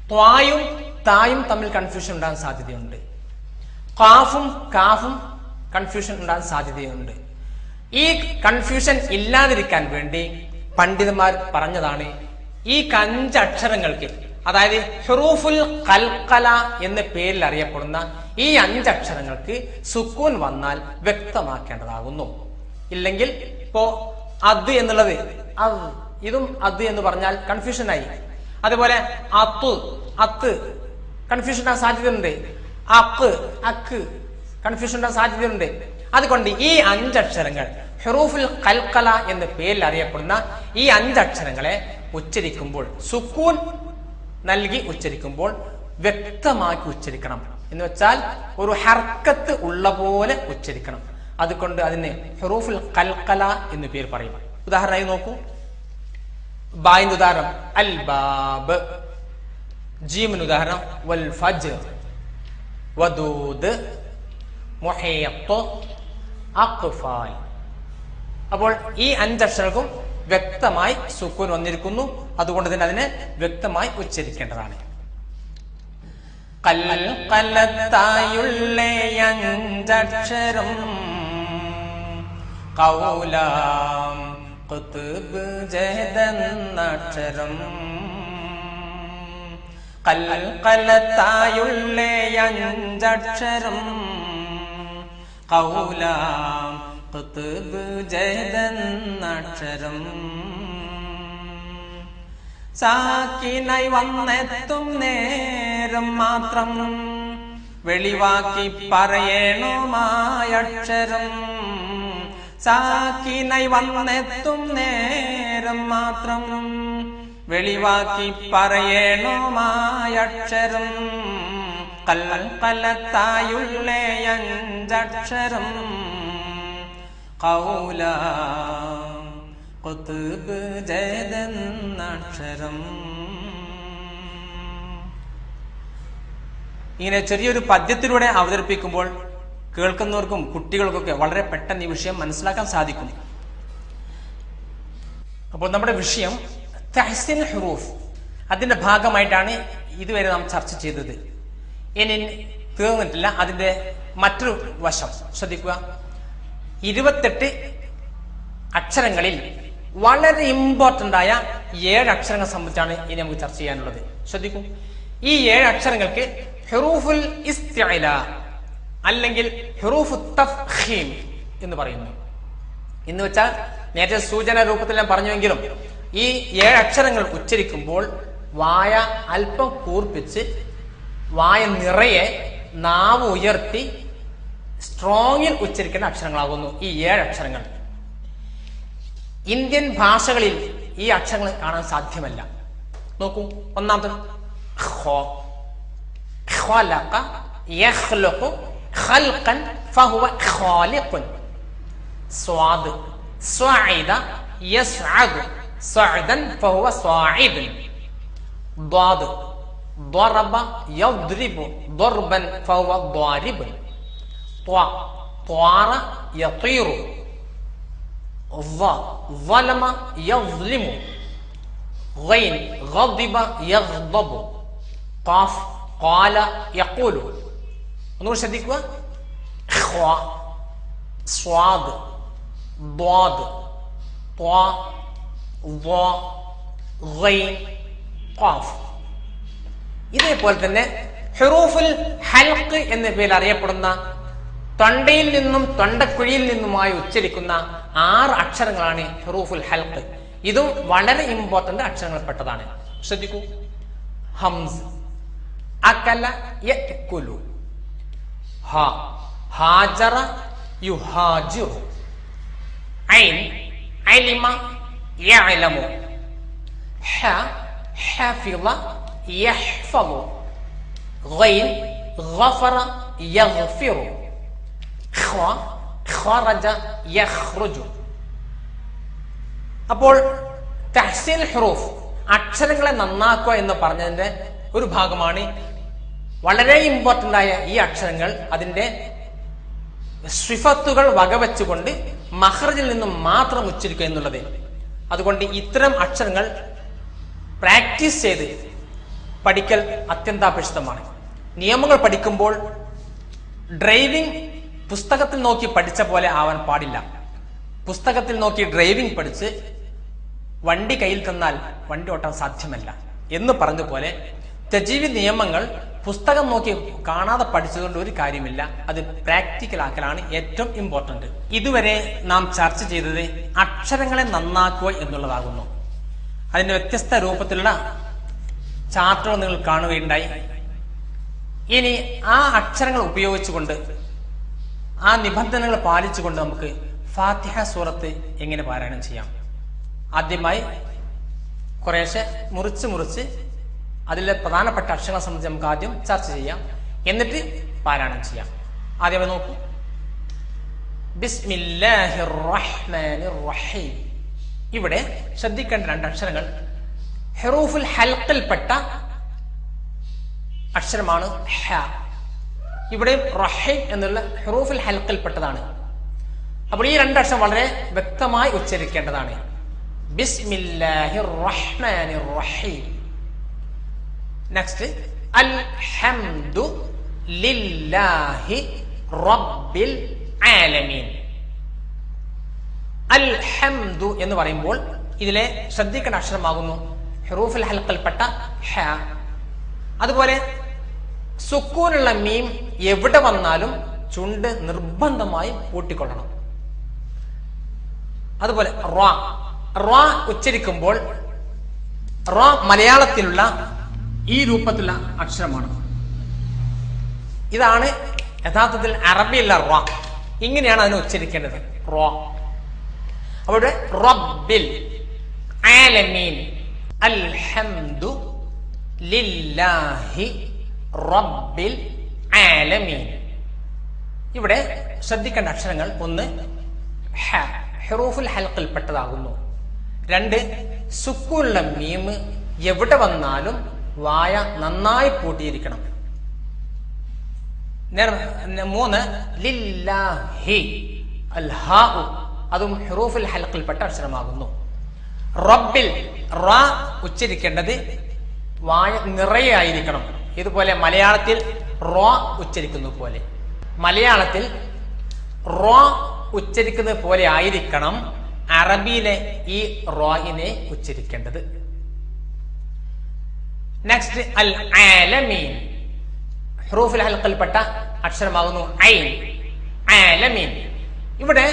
ത്വായും തായും തമ്മിൽ കൺഫ്യൂഷൻ ഉണ്ടാകാൻ സാധ്യതയുണ്ട്. ഖാഫും കാഫും കൺഫ്യൂഷൻ ഉണ്ടാകാൻ സാധ്യതയുണ്ട്. ഈ കൺഫ്യൂഷൻ ഇല്ലാതിരിക്കാൻ വേണ്ടി പണ്ഡിതന്മാർ പറഞ്ഞതാണ് ഈ 5 അക്ഷരങ്ങൾക്ക്, അതായത് ഹുറൂഫുൽ ഖൽഖല എന്ന പേരിൽ അറിയപ്പെടുന്ന ഈ 5 അക്ഷരങ്ങൾക്ക് സുക്കൂൻ വന്നാൽ വ്യക്തമാക്കേണ്ടതാകുന്നു. ഇല്ലെങ്കിൽ ഇപ്പോ അത് എന്നുള്ളത് ഇതും അത് എന്ന് പറഞ്ഞാൽ കൺഫ്യൂഷനായി. അതുപോലെ അത്ത് അത്ത് കൺഫ്യൂഷൻ ഉണ്ടാകാൻ സാധ്യതയുണ്ട്. അക്ക് അക്ക് കൺഫ്യൂഷൻ ഉണ്ടാകാൻ സാധ്യതയുണ്ട്. അതുകൊണ്ട് ഈ 5 അക്ഷരങ്ങൾ ഹുറൂഫുൽ ഖൽഖല എന്ന പേരിൽ അറിയപ്പെടുന്ന ഈ 5 അക്ഷരങ്ങളെ ഉച്ചരിക്കുമ്പോൾ സുക്കൂൻ നൽകി ഉച്ചരിക്കുമ്പോൾ വ്യക്തമാക്കി ഉച്ചരിക്കണം. എന്ന് വെച്ചാൽ ഒരു ഹർക്കത്ത് ഉള്ള പോലെ ഉച്ചരിക്കണം. അതുകൊണ്ട് അതിന് ഹുറൂഫുൽ ഖൽഖല എന്ന് പേര് പറയും. ഉദാഹരണമായി നോക്കൂ. ബായിന്റെ ഉദാഹരണം അൽ ബാബ്, ജീമിന് ഉദാഹരണം വൽ ഫജ്ർ, വദൂദ്, മുഹീത്ത്, അഖ്ഫാൽ. അപ്പോൾ ഈ 5 അക്ഷരങ്ങൾക്കും വ്യക്തമായി സുക്കൂൻ വന്നിരിക്കുന്നു. അതുകൊണ്ട് തന്നെ അതിനെ വ്യക്തമായി ഉച്ചരിക്കേണ്ടതാണ്. കൽഖലത്തായുള്ള 5 അക്ഷരം ഖൗലാം ഖുത്ബ് ജഹദെന്ന അക്ഷരം. കൽഖലത്തായുള്ള 5 അക്ഷരം ഖൗലാം ഖുത്ബ് ജഹദെന്ന അക്ഷരം. സാക്കിനായി വന്നെത്തും നേരം മാത്രം വെളിവാക്കി പറയണമായ അക്ഷരം. സാക്കിനായി വന്നെത്തും നേരം മാത്രം വെളിവാക്കി പറയണമായ അക്ഷരം. കൽഖലത്തായുള്ള 5 അക്ഷരം ഖൗലാം ഖുത്ബ് ജഹദെന്ന അക്ഷരം. ഇങ്ങനെ ചെറിയൊരു പദ്യത്തിലൂടെ അവതരിപ്പിക്കുമ്പോൾ കേൾക്കുന്നവർക്കും കുട്ടികൾക്കൊക്കെ വളരെ പെട്ടെന്ന് ഈ വിഷയം മനസ്സിലാക്കാൻ സാധിക്കും. അപ്പോൾ നമ്മുടെ വിഷയം തഹ്സീൻ ഹുറൂഫ് അതിന്റെ ഭാഗമായിട്ടാണ് ഇതുവരെ നാം ചർച്ച ചെയ്തത്. ഇനി തീർന്നിട്ടില്ല, അതിന്റെ മറ്റൊരു വശം ശ്രദ്ധിക്കുക. 28 അക്ഷരങ്ങളിൽ വളരെ ഇമ്പോർട്ടന്റ് ആയ 7 അക്ഷരങ്ങൾ സംബന്ധിച്ചാണ് ഇനി നമുക്ക് ചർച്ച ചെയ്യാനുള്ളത്. ശ്രദ്ധിക്കൂ, ഈ 7 അക്ഷരങ്ങൾക്ക് ഹുറൂഫുൽ ഇസ്തിഅല അല്ലെങ്കിൽ ഹുറൂഫു തഫ്ഖീം എന്ന് പറയുന്നു. എന്ന് വെച്ചാൽ നേരത്തെ സൂചന രൂപത്തിൽ ഞാൻ പറഞ്ഞുവെങ്കിലും ഈ 7 അക്ഷരങ്ങൾ ഉച്ചരിക്കുമ്പോൾ വായ അല്പം കൂർപ്പിച്ച് വായ നിറയെ നാവ് ഉയർത്തി സ്ട്രോങ്ങിൽ ഉച്ചരിക്കേണ്ട അക്ഷരങ്ങളാകുന്നു ഈ 7 അക്ഷരങ്ങൾ. ഇന്ത്യൻ ഭാഷകളിൽ ഈ അക്ഷരങ്ങൾ കാണാൻ സാധ്യമല്ല. നോക്കൂ, ഒന്നാമത് ഖ, ഖലഖ, യഖ്ലുഖു, ഖൽഖൻ ഫഹുവ ഖാലിഖുൻ. സ്വാദ്, സ്വഇദ, യസ്അദു, സഅദൻ ഫഹുവ സ്വാഇദുൻ. ضاد ضرب يضرب ضربا فهو ضارب. طار يطير. ظلم يظلم. غين غضب يغضب. قاف قال يقول. نور ശ്രദ്ധിക്കുക. ഖ, സ്വാദ്, ضاد, طا, ظا, غين, ഖാഫ്. ഇതേപോലെ തന്നെ ഹുറൂഫുൽ ഹൽഖ് എന്ന പേരിൽ അറിയപ്പെടുന്ന തൊണ്ടയിൽ നിന്നും തൊണ്ടക്കുഴിയിൽ നിന്നുമായി ഉച്ചരിക്കുന്ന 6 അക്ഷരങ്ങളാണ് ഹുറൂഫുൽ ഹൽഖ്. ഇതും വളരെ ഇമ്പോർട്ടന്റ് അക്ഷരങ്ങളിൽപ്പെട്ടതാണ്. ശ്രദ്ധിക്കൂ. ഹംസ്, അകല യഅകുലു. ഹ, ഹാജറ യുഹാജിറു. ഐൻ, അലിമ യഅലമു. ഹ, حفظ يحفظ. غين غفر يغفر. خ, خرج يخرج. അപ്പോൾ തഹ്സീൻ ഹുറൂഫ് അക്ഷരങ്ങളെ നന്നാക്കുക എന്ന് പറഞ്ഞതിന്റെ ഒരു ഭാഗമാണ് വളരെ ഇമ്പോർട്ടന്റ് ആയ ഈ അക്ഷരങ്ങൾ അതിന്റെ സിഫത്തുകൾ വകവെച്ചുകൊണ്ട് മഖ്റജിൽ നിന്നും മാത്രം ഉച്ചരിക്കുക എന്നുള്ളത്. അതുകൊണ്ട് ഇത്തരം അക്ഷരങ്ങൾ പ്രാക്ടീസ് ചെയ്ത് പഠിക്കൽ അത്യന്താപേക്ഷിതമാണ്. നിയമങ്ങൾ പഠിക്കുമ്പോൾ ഡ്രൈവിംഗ് പുസ്തകത്തിൽ നോക്കി പഠിച്ച പോലെ ആവാൻ പാടില്ല. പുസ്തകത്തിൽ നോക്കി ഡ്രൈവിംഗ് പഠിച്ച് വണ്ടി കയ്യിൽ തന്നാൽ വണ്ടി ഓട്ടാൻ സാധ്യമല്ല എന്ന് പറഞ്ഞ പോലെ തജ്വീദ് നിയമങ്ങൾ പുസ്തകം നോക്കി കാണാതെ പഠിച്ചതുകൊണ്ട് ഒരു കാര്യമില്ല. അത് പ്രാക്ടിക്കൽ ആക്കലാണ് ഏറ്റവും ഇമ്പോർട്ടന്റ്. ഇതുവരെ നാം ചർച്ച ചെയ്തത് അക്ഷരങ്ങളെ നന്നാക്കുക എന്നുള്ളതാകുന്നു. അതിന്റെ വ്യത്യസ്ത രൂപത്തിലുള്ള ചാർട്ടുകൾ നിങ്ങൾ കാണുകയുണ്ടായി. ഇനി ആ അക്ഷരങ്ങൾ ഉപയോഗിച്ചുകൊണ്ട് ആ നിബന്ധനകൾ പാലിച്ചുകൊണ്ട് നമുക്ക് ഫാത്തിഹ സൂറത്ത് എങ്ങനെ പാരായണം ചെയ്യാം. ആദ്യമായി കുറേശ്ശെ മുറിച്ച് അതിലെ പ്രധാനപ്പെട്ട അക്ഷരങ്ങളെ സംബന്ധിച്ച് നമുക്ക് ആദ്യം ചർച്ച ചെയ്യാം, എന്നിട്ട് പാരായണം ചെയ്യാം. ആദ്യമായി നോക്കൂ. ബിസ്മില്ലാഹിർ റഹ്മാനിർ റഹീം. ഇവിടെ ശ്രദ്ധിക്കേണ്ട 2 അക്ഷരങ്ങൾ ഹുറൂഫുൽ ഹൽഖിൽപ്പെട്ട അക്ഷരമാണ് ഹ. ഇവിടെ റഹീം എന്നുള്ള ഹുറൂഫുൽ ഹൽഖിൽപ്പെട്ടതാണ്. അപ്പോൾ ഈ 2 അക്ഷരം വളരെ വ്യക്തമായി ഉച്ചരിക്കേണ്ടതാണ്. ബിസ്മില്ലാഹിർ റഹ്മാനിർ റഹീം. നെക്സ്റ്റ് അൽഹംദു ലില്ലാഹി റബ്ബിൽ ആലമീൻ. അൽഹംദു എന്ന് പറയുമ്പോൾ ഇതിലെ ശ്രദ്ധിക്കേണ്ട അക്ഷരമാകുന്നു ഹുറൂഫുൽ ഹൽഖിൽപ്പെട്ട ഹ. അതുപോലെ സുക്കൂനുള്ള മീം എവിടെ വന്നാലും ചുണ്ട് നിർബന്ധമായി പൂട്ടിക്കൊള്ളണം. അതുപോലെ റ ഉച്ചരിക്കുമ്പോൾ റ മലയാളത്തിലുള്ള ഈ രൂപത്തിലുള്ള അക്ഷരമാണ്. ഇതാണ് യഥാർത്ഥത്തിൽ അറബിയുള്ള റ. ഇങ്ങനെയാണ് അതിനെ ഉച്ചരിക്കേണ്ടത്. റ. അവിടെ റബ്ബിൽ ആലമീൻ. അൽഹംദു ലില്ലാഹി റബ്ബിൽ ആലമീൻ. ഇവിടെ ശ്രദ്ധിക്കേണ്ട അക്ഷരങ്ങൾ: 1 ഹ, ഹുറൂഫുൽ ഹൽഖിൽപ്പെട്ടതാകുന്നു. 2 സുക്കൂനുള്ള മീം എവിടെ വന്നാലും വായ നന്നായി പൂട്ടിയിരിക്കണം. 3 ലില്ലാഹി അൽ ഹാ, അതും ഹുറൂഫുൽ ഹൽഖിൽപ്പെട്ട അക്ഷരമാകുന്നു. റബ്ബിൽ റ ഉച്ചരിക്കേണ്ടത് വായ നിറയെ ആയിരിക്കണം. ഇതുപോലെ മലയാളത്തിൽ റോ ഉച്ചരിക്കുന്ന പോലെ, മലയാളത്തിൽ റോ ഉച്ചരിക്കുന്നത് പോലെ ആയിരിക്കണം അറബിയിലെ ഈ റോയിനെ ഉച്ചരിക്കേണ്ടത്. നെക്സ്റ്റ് അൽ ആലമീൻ, ഹുറൂഫുൽ ഹൽഖിൽപ്പെട്ട അക്ഷരമാകുന്നു ഐൻ. ആലമീൻ. ഇവിടെ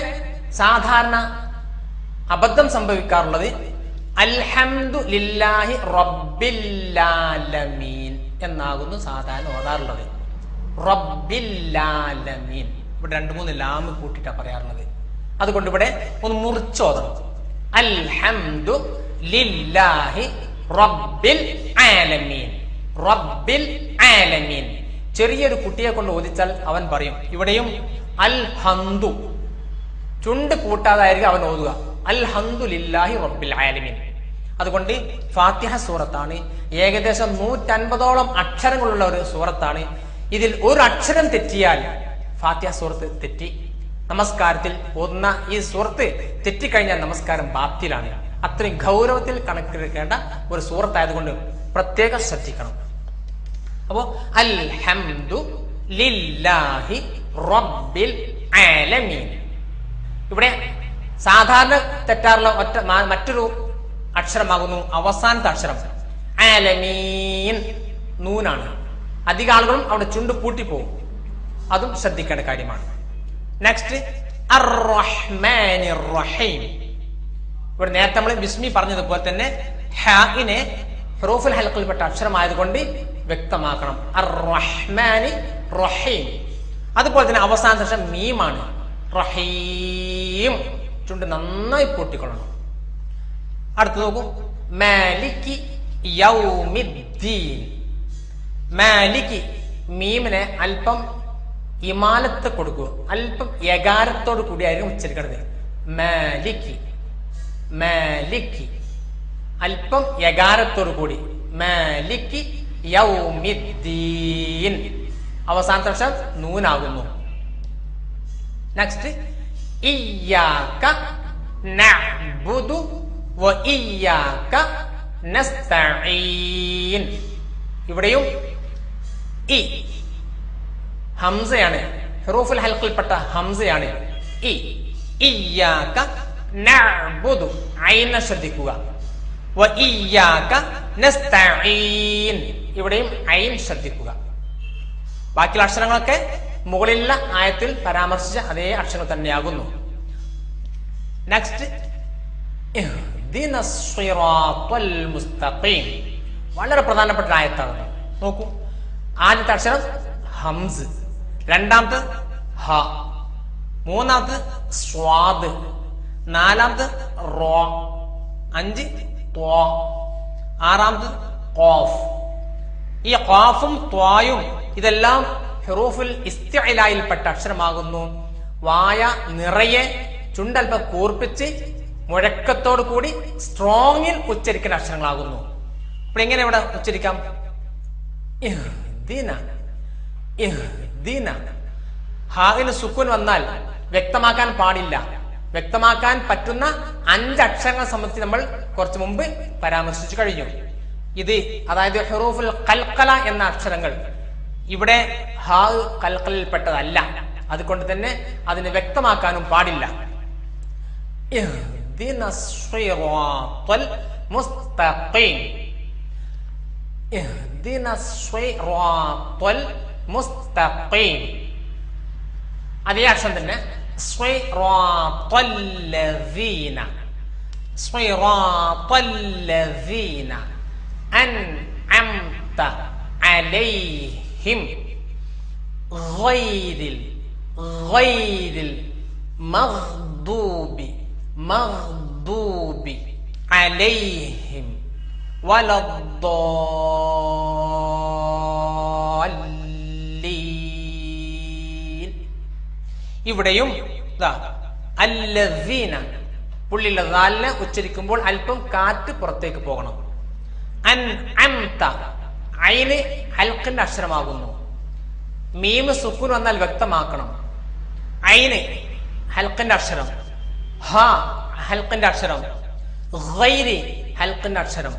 സാധാരണ അബദ്ധം സംഭവിക്കാറുള്ളത് അൽഹംദുലില്ലാഹി റബ്ബിൽ ആലമീൻ എന്നാകുന്നു സാധാരണ ഓതാറുള്ളത്. റബ്ബിൽ ആലമീൻ. ഇവിടെ 2-3 ലാമ് കൂട്ടിട്ടാ പറയാറുള്ളത്. അതുകൊണ്ട് ഇവിടെ ഒന്ന് മുറിച്ചോതണം. അൽഹംദുലില്ലാഹി റബ്ബിൽ ആലമീൻ. റബ്ബിൽ ആലമീൻ. ചെറിയൊരു കുട്ടിയെ കൊണ്ട് ഓദിച്ചാൽ അവൻ പറയും. ഇവിടെയും അൽഹംദു ചുണ്ട് കൂട്ടാതായിരിക്കും അവൻ ഓതുക. അൽഹംദുലില്ലാഹി റബ്ബിൽ ആലമീൻ. അതുകൊണ്ട് ഫാത്തിഹ സൂറത്താണ്. ഏകദേശം 150ഓളം അക്ഷരങ്ങളുള്ള ഒരു സൂറത്താണ്. ഇതിൽ ഒരു അക്ഷരം തെറ്റിയാൽ ഫാത്തിഹ സൂറത്ത് തെറ്റി. നമസ്കാരത്തിൽ ഓതുന്ന ഈ സൂറത്ത് തെറ്റിക്കഴിഞ്ഞാൽ നമസ്കാരം ബാത്തിലാണ്. അത്രയും ഗൗരവത്തിൽ കണക്കെടുക്കേണ്ട ഒരു സൂറത്തായതുകൊണ്ട് പ്രത്യേകം ശ്രദ്ധിക്കണം. അപ്പോ അൽഹംദുലില്ലാഹി റബ്ബിൽ ആലമീൻ. ഇവിടെ സാധാരണ തെറ്റാറുള്ള മറ്റൊരു അക്ഷരമാകുന്നു അവസാനത്തെ അക്ഷരം ആലമീൻ. നൂനാണ്. അധിക ആളുകളും അവിടെ ചുണ്ട് പൂട്ടിപ്പോകും. അതും ശ്രദ്ധിക്കേണ്ട കാര്യമാണ്. നെക്സ്റ്റ് അർ-റഹ്മാനിർ റഹീം. ഇവിടെ നേരത്തെ നമ്മൾ ബിസ്മി പറഞ്ഞതുപോലെ തന്നെ ഹാഇനെ ഹുറൂഫുൽ ഹൽഖിൽപ്പെട്ട അക്ഷരമായതുകൊണ്ട് വ്യക്തമാക്കണം. അർ-റഹ്മാനി റഹീം. അതുപോലെ തന്നെ അവസാനത്തെ അക്ഷരം മീമാണ്. റഹീം. ചുണ്ട് നന്നായി പൂട്ടിക്കൊള്ളണം. അടുത്ത് നോക്കൂ. മാലികി യൗമിദ്ദീൻ. മാലികി. മീമിനെ അല്പം ഇമാലത്ത് കൊടുക്കുക. അല്പം യകാരത്തോട് കൂടിയായിരിക്കും ഉച്ചരിക്കണത്. മാലികി. മാലികി. അല്പം യകാരത്തോടു കൂടി. മാലികി യൗമിദ്ദീൻ. അവസാനത്തെ അക്ഷരം നൂനാകുന്നു. നെക്സ്റ്റ് ഇയ്യാക നഅ്ബുദു വ ഇയ്യാക നസ്തഈൻ. ഇവിടെയും ഇ ഹംസയാണ്. ഹുറൂഫുൽ ഹൽഖിൽപ്പെട്ട ഹംസയാണ് ഇ. ഇയ്യാക നഅ്ബുദു. ഐനെ ശ്രദ്ധിക്കുക. വ ഇയ്യാക നസ്തഈൻ. ഇവിടെയും ഐൻ ശ്രദ്ധിക്കുക. ബാക്കിയുള്ള അക്ഷരങ്ങളൊക്കെ മുകളിലുള്ള ആയത്തിൽ പരാമർശിച്ച അതേ അക്ഷരങ്ങൾ തന്നെയാകുന്നു. നെക്സ്റ്റ് ഇഹ്ദിനസ് സിറാത്തൽ മുസ്തഖീം. വളരെ പ്രധാനപ്പെട്ട ആയത്താണ്. നോക്കൂ. ആദ്യത്തെ അക്ഷരം ഹംസ്, രണ്ടാമത്തെ ഹ, മൂന്നാമത്തെ സ്വാദ്, നാലാമത്തെ റോ, 5 ത്വാ, ആറാമത്തെ ഖാഫ്. ഈ ഖാഫും ത്വായും ഇതെല്ലാം ഹുറൂഫുൽ ഇസ്തിഇലായിൽപ്പെട്ട അക്ഷരമാകുന്നു. വായ നിറയെ ചുണ്ടൽപ്പം കൂർപ്പിച്ച് മുഴക്കത്തോടു കൂടി സ്ട്രോങ്ങിൽ ഉച്ചരിക്കേണ്ട അക്ഷരങ്ങളാകുന്നു. അപ്പോൾ എങ്ങനെ ഇവിടെ ഉച്ചരിക്കാം? ഇഹ്ദിന. ഇഹ്ദിന. ഹാഇന് സുക്കൂൻ വന്നാൽ വ്യക്തമാക്കാൻ പാടില്ല. വ്യക്തമാക്കാൻ പറ്റുന്ന 5 അക്ഷരങ്ങളെ സംബന്ധിച്ച് നമ്മൾ കുറച്ചു മുമ്പ് പരാമർശിച്ചു കഴിഞ്ഞു. ഇത് അതായത് ഹുറൂഫുൽ ഖൽഖല എന്ന അക്ഷരങ്ങൾ ഇവിടെ ഹാ ഖൽഖലിൽപ്പെട്ടതല്ല. അതുകൊണ്ട് തന്നെ അതിനെ വ്യക്തമാക്കാനും പാടില്ല. ഇഹ്ദിനസ് സിറാത്തൽ മുസ്തഖീം. ഇഹ്ദിനസ് സിറാത്തൽ മുസ്തഖീം. അതേ അക്ഷരം തന്നെ സിറാത്തൽ ലദീന. സിറാത്തൽ ലദീന അൻഅംത അലൈഹിം ഗൈരിൽ മഗ്ദൂബി അലൈഹിം വലദ്ദാല്ലീൻ. ഇവിടെയും അല്ലദീന പുള്ളിയുള്ള ദാലിനെ ഉച്ചരിക്കുമ്പോൾ അല്പം കാറ്റ് പുറത്തേക്ക് പോകണം. അൻഅംത. ഐന് ഹൽഖിന്റെ അക്ഷരമാകുന്നു. മീം സുക്കൂൻ വന്നാൽ വ്യക്തമാക്കണം. ഐന് ഹൽഖിന്റെ അക്ഷരം, ഹ ഹൽഖിന്റെ അക്ഷരം, ഗൈരി ഹൽക്കിന്റെ അക്ഷരം,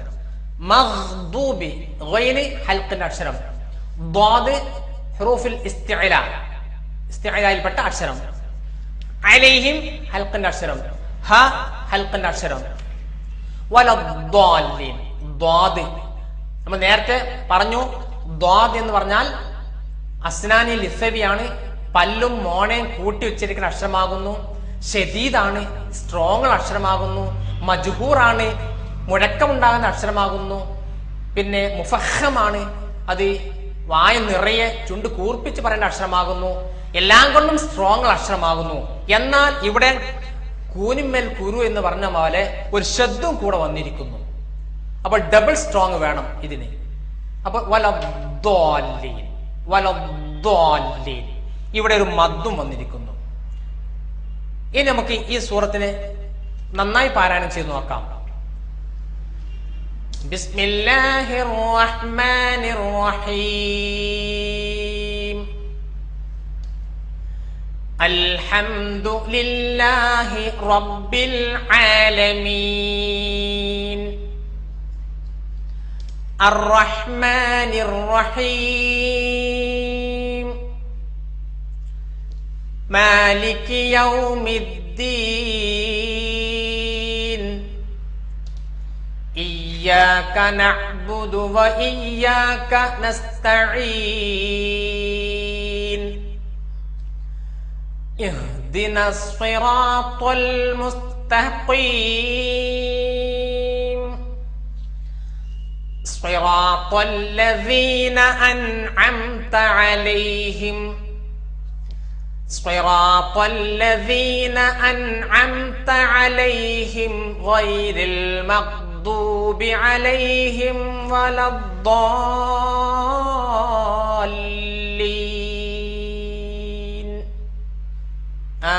മഗ്ദൂബി ഗൈരി ഹൽക്കിന്റെ അക്ഷരം, ദ്വാദ് ഹുറൂഫുൽ ഇസ്തിഅലായിൽപ്പെട്ട അക്ഷരം, അലൈഹിം ഹൽക്കിന്റെ അക്ഷരം, ഹ ഹൽക്കിന്റെ അക്ഷരം, വലദ്ദാലിൻ ദ്വാദ്. നമ്മൾ നേരത്തെ പറഞ്ഞു ദ്വാദ് എന്ന് പറഞ്ഞാൽ അസ്നാനി ലിസവിയാണ്, പല്ലും മോണയും കൂട്ടി ഉച്ചരിക്കുന്ന അക്ഷരമാകുന്നു, ഷദീദാണ് സ്ട്രോങ് അക്ഷരമാകുന്നു, മജ്ഹൂറാണ് മുഴക്കമുണ്ടാകുന്ന അക്ഷരമാകുന്നു, പിന്നെ മുഫഹമാണ് അത് വായ നിറയെ ചുണ്ട് കൂർപ്പിച്ച് പറയുന്ന അക്ഷരമാകുന്നു, എല്ലാം കൊണ്ടും സ്ട്രോങ് അക്ഷരമാകുന്നു. എന്നാൽ ഇവിടെ കൂനിമ്മൽ കുരു എന്ന് പറഞ്ഞ പോലെ ഒരു ശബ്ദം കൂടെ വന്നിരിക്കുന്നു. അപ്പൊ ഡബിൾ സ്ട്രോങ് വേണം ഇതിന്. അപ്പൊ വലദ്ദാലിൻ വലദ്ദാലിൻ ഇവിടെ ഒരു മദ്ദും വന്നിരിക്കുന്നു. ഇനി നമുക്ക് ഈ സൂറത്തിനെ നന്നായി പാരായണം ചെയ്ത് നോക്കാം. ബിസ്മില്ലാഹിർ റഹ്മാനിർ റഹീം. അൽഹംദുലില്ലാഹി റബ്ബിൽ ആലമീൻ. അർറഹ്മാനിർ റഹീം. മാലികി യൗമിദ്ദീൻ. ഇയ്യാക നഅ്ബുദു വ ഇയ്യാക നസ്തഈൻ. ഇഹ്ദിനസ് സിറാത്തൽ മുസ്തഖീം. സിറാത്തൽ ലദീന അൻഅംത അലൈഹിം. صراط الذين أنعمت عليهم غير المغضوب عليهم ولا الضالين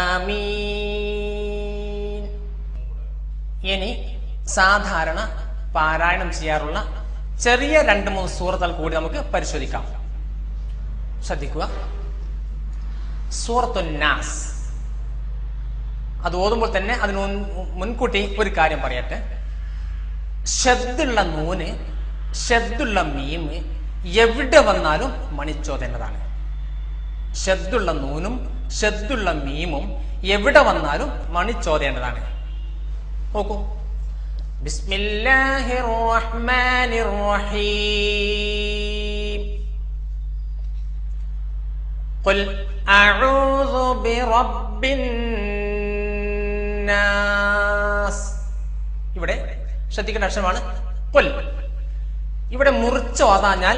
آمين. ഇനി സാധാരണ പാരായണം ചെയ്യാറുള്ള ചെറിയ 2-3 സൂറത്തുകൾ കൂടി നമുക്ക് പരിശോധിക്കാം. ശ്രദ്ധിക്കുക. സൂറത്തുൻ നാസ് അത് ഓതുമ്പോൾ തന്നെ അതിന് മുൻകൂട്ടി ഒരു കാര്യം പറയട്ടെ. ഷദ്ദുള്ള നൂന്, ഷദ്ദുള്ള മീമ് എവിടെ വന്നാലും മണിച്ചോതേണ്ടതാണ്. ഷദ്ദുള്ള നൂനും ഷദ്ദുള്ള മീമും എവിടെ വന്നാലും മണിച്ചോതേണ്ടതാണ്. നോക്കൂ. ബിസ്മില്ലാഹിർ റഹ്മാനിർ റഹീം. ഖുൽ അഊദു ബിറബ്ബിൻ നാസ്. ഇവിടെ ശ്രദ്ധിക്കേണ്ട അക്ഷരമാണ് ഖുൽ. ഇവിടെ മുറിച്ച് ഓതാഞ്ഞാൽ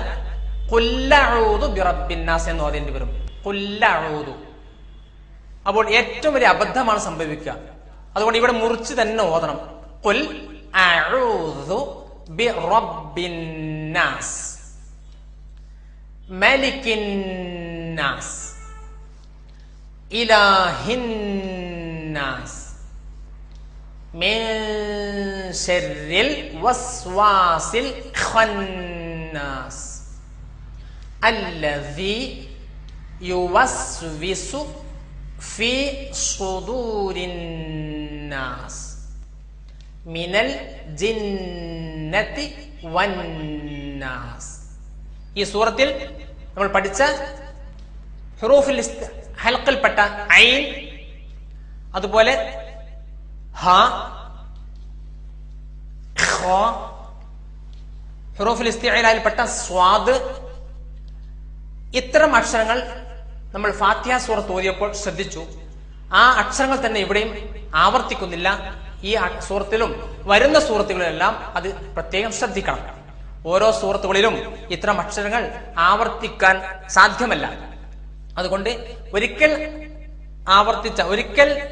ഖുൽ അഊദു ബിറബ്ബിൻ നാസ് എന്ന് ഓതേണ്ടി വരും. ഖുൽ അഊദു. അപ്പോൾ ഏറ്റവും വലിയ അബദ്ധമാണ് സംഭവിക്കുക. അതുകൊണ്ട് ഇവിടെ മുറിച്ച് തന്നെ ഓതണം. ഖുൽ അഊദു ബിറബ്ബിൻ നാസ് മലിക്കിൻ നാസ് ഇലാഹിൻ നാസ് മിൻ ശർരിൽ വസ്വാസിൽ ഖന്നാസ് അല്ലദീ യുവസ്വിസു ഫീ സുദൂരിൻ നാസ് മിനൽ ജിന്നതി വന്നാസ്. ഈ സൂറത്തിൽ നമ്മൾ പഠിച്ച ഹുറൂഫുൽ ഹൽഖിൽപ്പെട്ട ഐൻ, അതുപോലെ ഹ, ഖ, ഹുറൂഫുൽ ഇസ്തിഅലായിൽപ്പെട്ട സ്വാദ്, ഇത്തരം അക്ഷരങ്ങൾ നമ്മൾ ഫാത്തിഹ സൂറത്ത് ഓതിയപ്പോൾ ശ്രദ്ധിച്ചു. ആ അക്ഷരങ്ങൾ തന്നെ ഇവിടെയും ആവർത്തിക്കുന്നില്ല. ഈ സൂറത്തിലും വരുന്ന സൂറത്തുകളിലെല്ലാം അത് പ്രത്യേകം ശ്രദ്ധിക്കണം. ഓരോ സൂറത്തുകളിലും ഇത്തരം അക്ഷരങ്ങൾ ആവർത്തിക്കാൻ സാധ്യമല്ല. അതുകൊണ്ട് ഒരിക്കൽ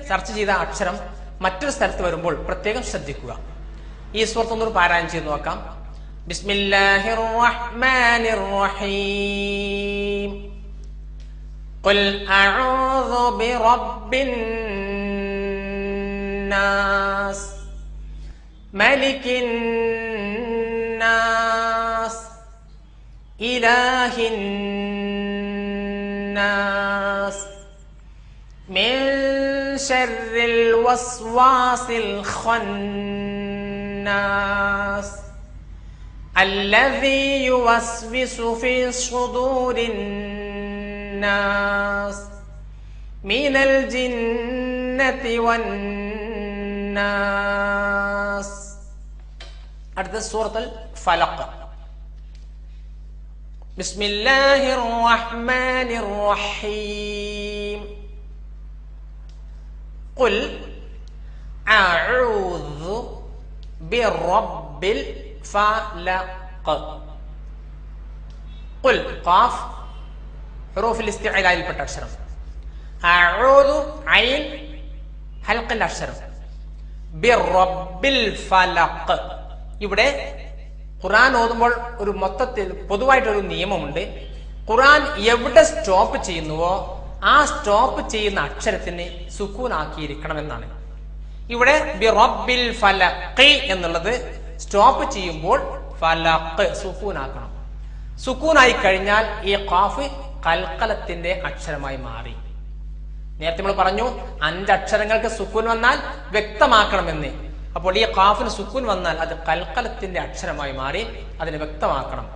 ചർച്ച ചെയ്ത അക്ഷരം മറ്റൊരു സ്ഥലത്ത് വരുമ്പോൾ പ്രത്യേകം ശ്രദ്ധിക്കുക. ഈ സൂറത്ത് ഒന്നൂർ പാരായണം ചെയ്ത് നോക്കാം. ബിസ്മില്ലാഹിർ റഹ്മാനിർ റഹീം. ഖുൽ അഊദു ബിറബ്ബിൻ നാസ് മലിക്കിൻ നാസ് ഇലാഹിൻ നാസ് മിൻ ശർരിൽ വസ്വാസിൽ ഖന്നാസ് الناس الذي يوسوس في صدور الناس من الجنة والناس. അടുത്ത സൂറത്തുൽ ഫലഖ്. ബിസ്മില്ലാഹിർ റഹ്മാനിർ റഹീം. ഖുൽ അഊദു ബിറബ്ബിൽ ഫലഖ്. ഖുൽ ഖാഫ് ഹുറൂഫുൽ ഇസ്തിഅലായിൽപ്പെട്ട അക്ഷരം. അഊദു ഐൻ ഹൽഖിന്റെ അക്ഷരം. ബിറബ്ബിൽ ഫലഖ്. ഇവിടെ ഖുർആൻ ഓതുമ്പോൾ ഒരു മൊത്തത്തിൽ പൊതുവായിട്ടൊരു നിയമമുണ്ട്. ഖുർആൻ എവിടെ സ്റ്റോപ്പ് ചെയ്യുന്നുവോ ആ സ്റ്റോപ്പ് ചെയ്യുന്ന അക്ഷരത്തിന് സുക്കൂൻ ആക്കിയിരിക്കണമെന്നാണ്. ഇവിടെ ബിറബ്ബിൽ ഫലഖ് എന്നുള്ളത് സ്റ്റോപ്പ് ചെയ്യുമ്പോൾ ഫലഖ് സുക്കൂൻ ആക്കണം. സുക്കൂനായി കഴിഞ്ഞാൽ ഈ ഖാഫ് ഖൽഖലത്തിന്റെ അക്ഷരമായി മാറി. നേരത്തെ നമ്മൾ പറഞ്ഞു 5 അക്ഷരങ്ങൾക്ക് സുക്കൂൻ വന്നാൽ വ്യക്തമാക്കണമെന്ന്. അപ്പോൾ ഈ ഖാഫിന് സുക്കൂൻ വന്നാൽ അത് ഖൽഖലത്തിന്റെ അക്ഷരമായി മാറി, അതിനെ വ്യക്തമാക്കണം.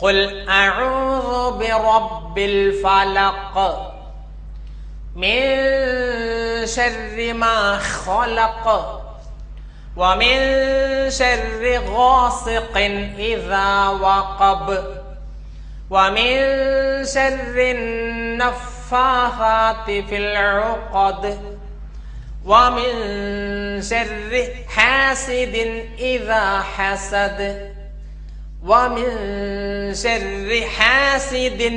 ഖുൽ അഊദു ബിറബ്ബിൽ ഫലഖ് മിൻ ശർരി മാ ഖലഖ് വമിൻ ശർരി ഗാസിഖിൻ ഇദാ വഖബ് വമിൻ ശർരി നഫ്ഫാഥാതി ഫിൽ ഉഖദ് വമിൻ ശർരി ഹാസിദിൻ ഇദാ ഹസദ് വമിൻ ശർരി ഹാസിദിൻ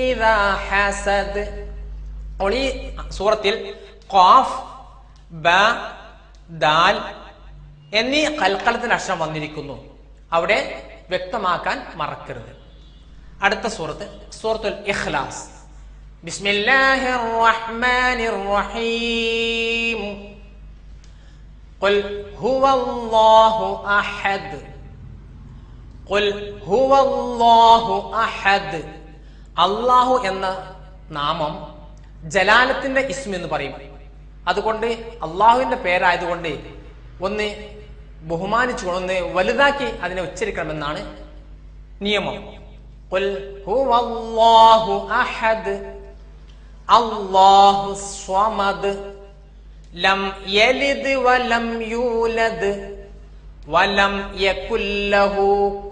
ഇദാ ഹസദ്. ഈ സൂറത്തിൽ ഖാഫ്, ബ, ദാൽ എന്നീ ഖൽഖലത്തിന്റെ അക്ഷരം വന്നിരിക്കുന്നു. അവിടെ വ്യക്തമാക്കാൻ മറക്കരുത്. അടുത്ത സൂറത്ത് സൂറത്തുൽ ഇഖ്ലാസ്. ബിസ്മില്ലാഹിർ റഹ്മാനിർ റഹീം. ഖുൽ ഹുവല്ലാഹു അഹദ്. ഖുൽ ഹുവല്ലാഹു അഹദ്. അല്ലാഹു എന്ന നാമം ജലാലത്തിന്റെ ഇസ്മ എന്ന് പറയും. അതുകൊണ്ട് അള്ളാഹുവിന്റെ പേരായതുകൊണ്ട് ഒന്ന് ബഹുമാനിച്ചുകൊണ്ട് ഒന്ന് വലുതാക്കി അതിനെ ഉച്ചരിക്കണമെന്നാണ് നിയമം. ഖുൽ ഹുവല്ലാഹു അഹദ് അല്ലാഹു സ്വമദ് ലം യലിദ് വലം യൂലദ് വലം യകുൽ ലഹു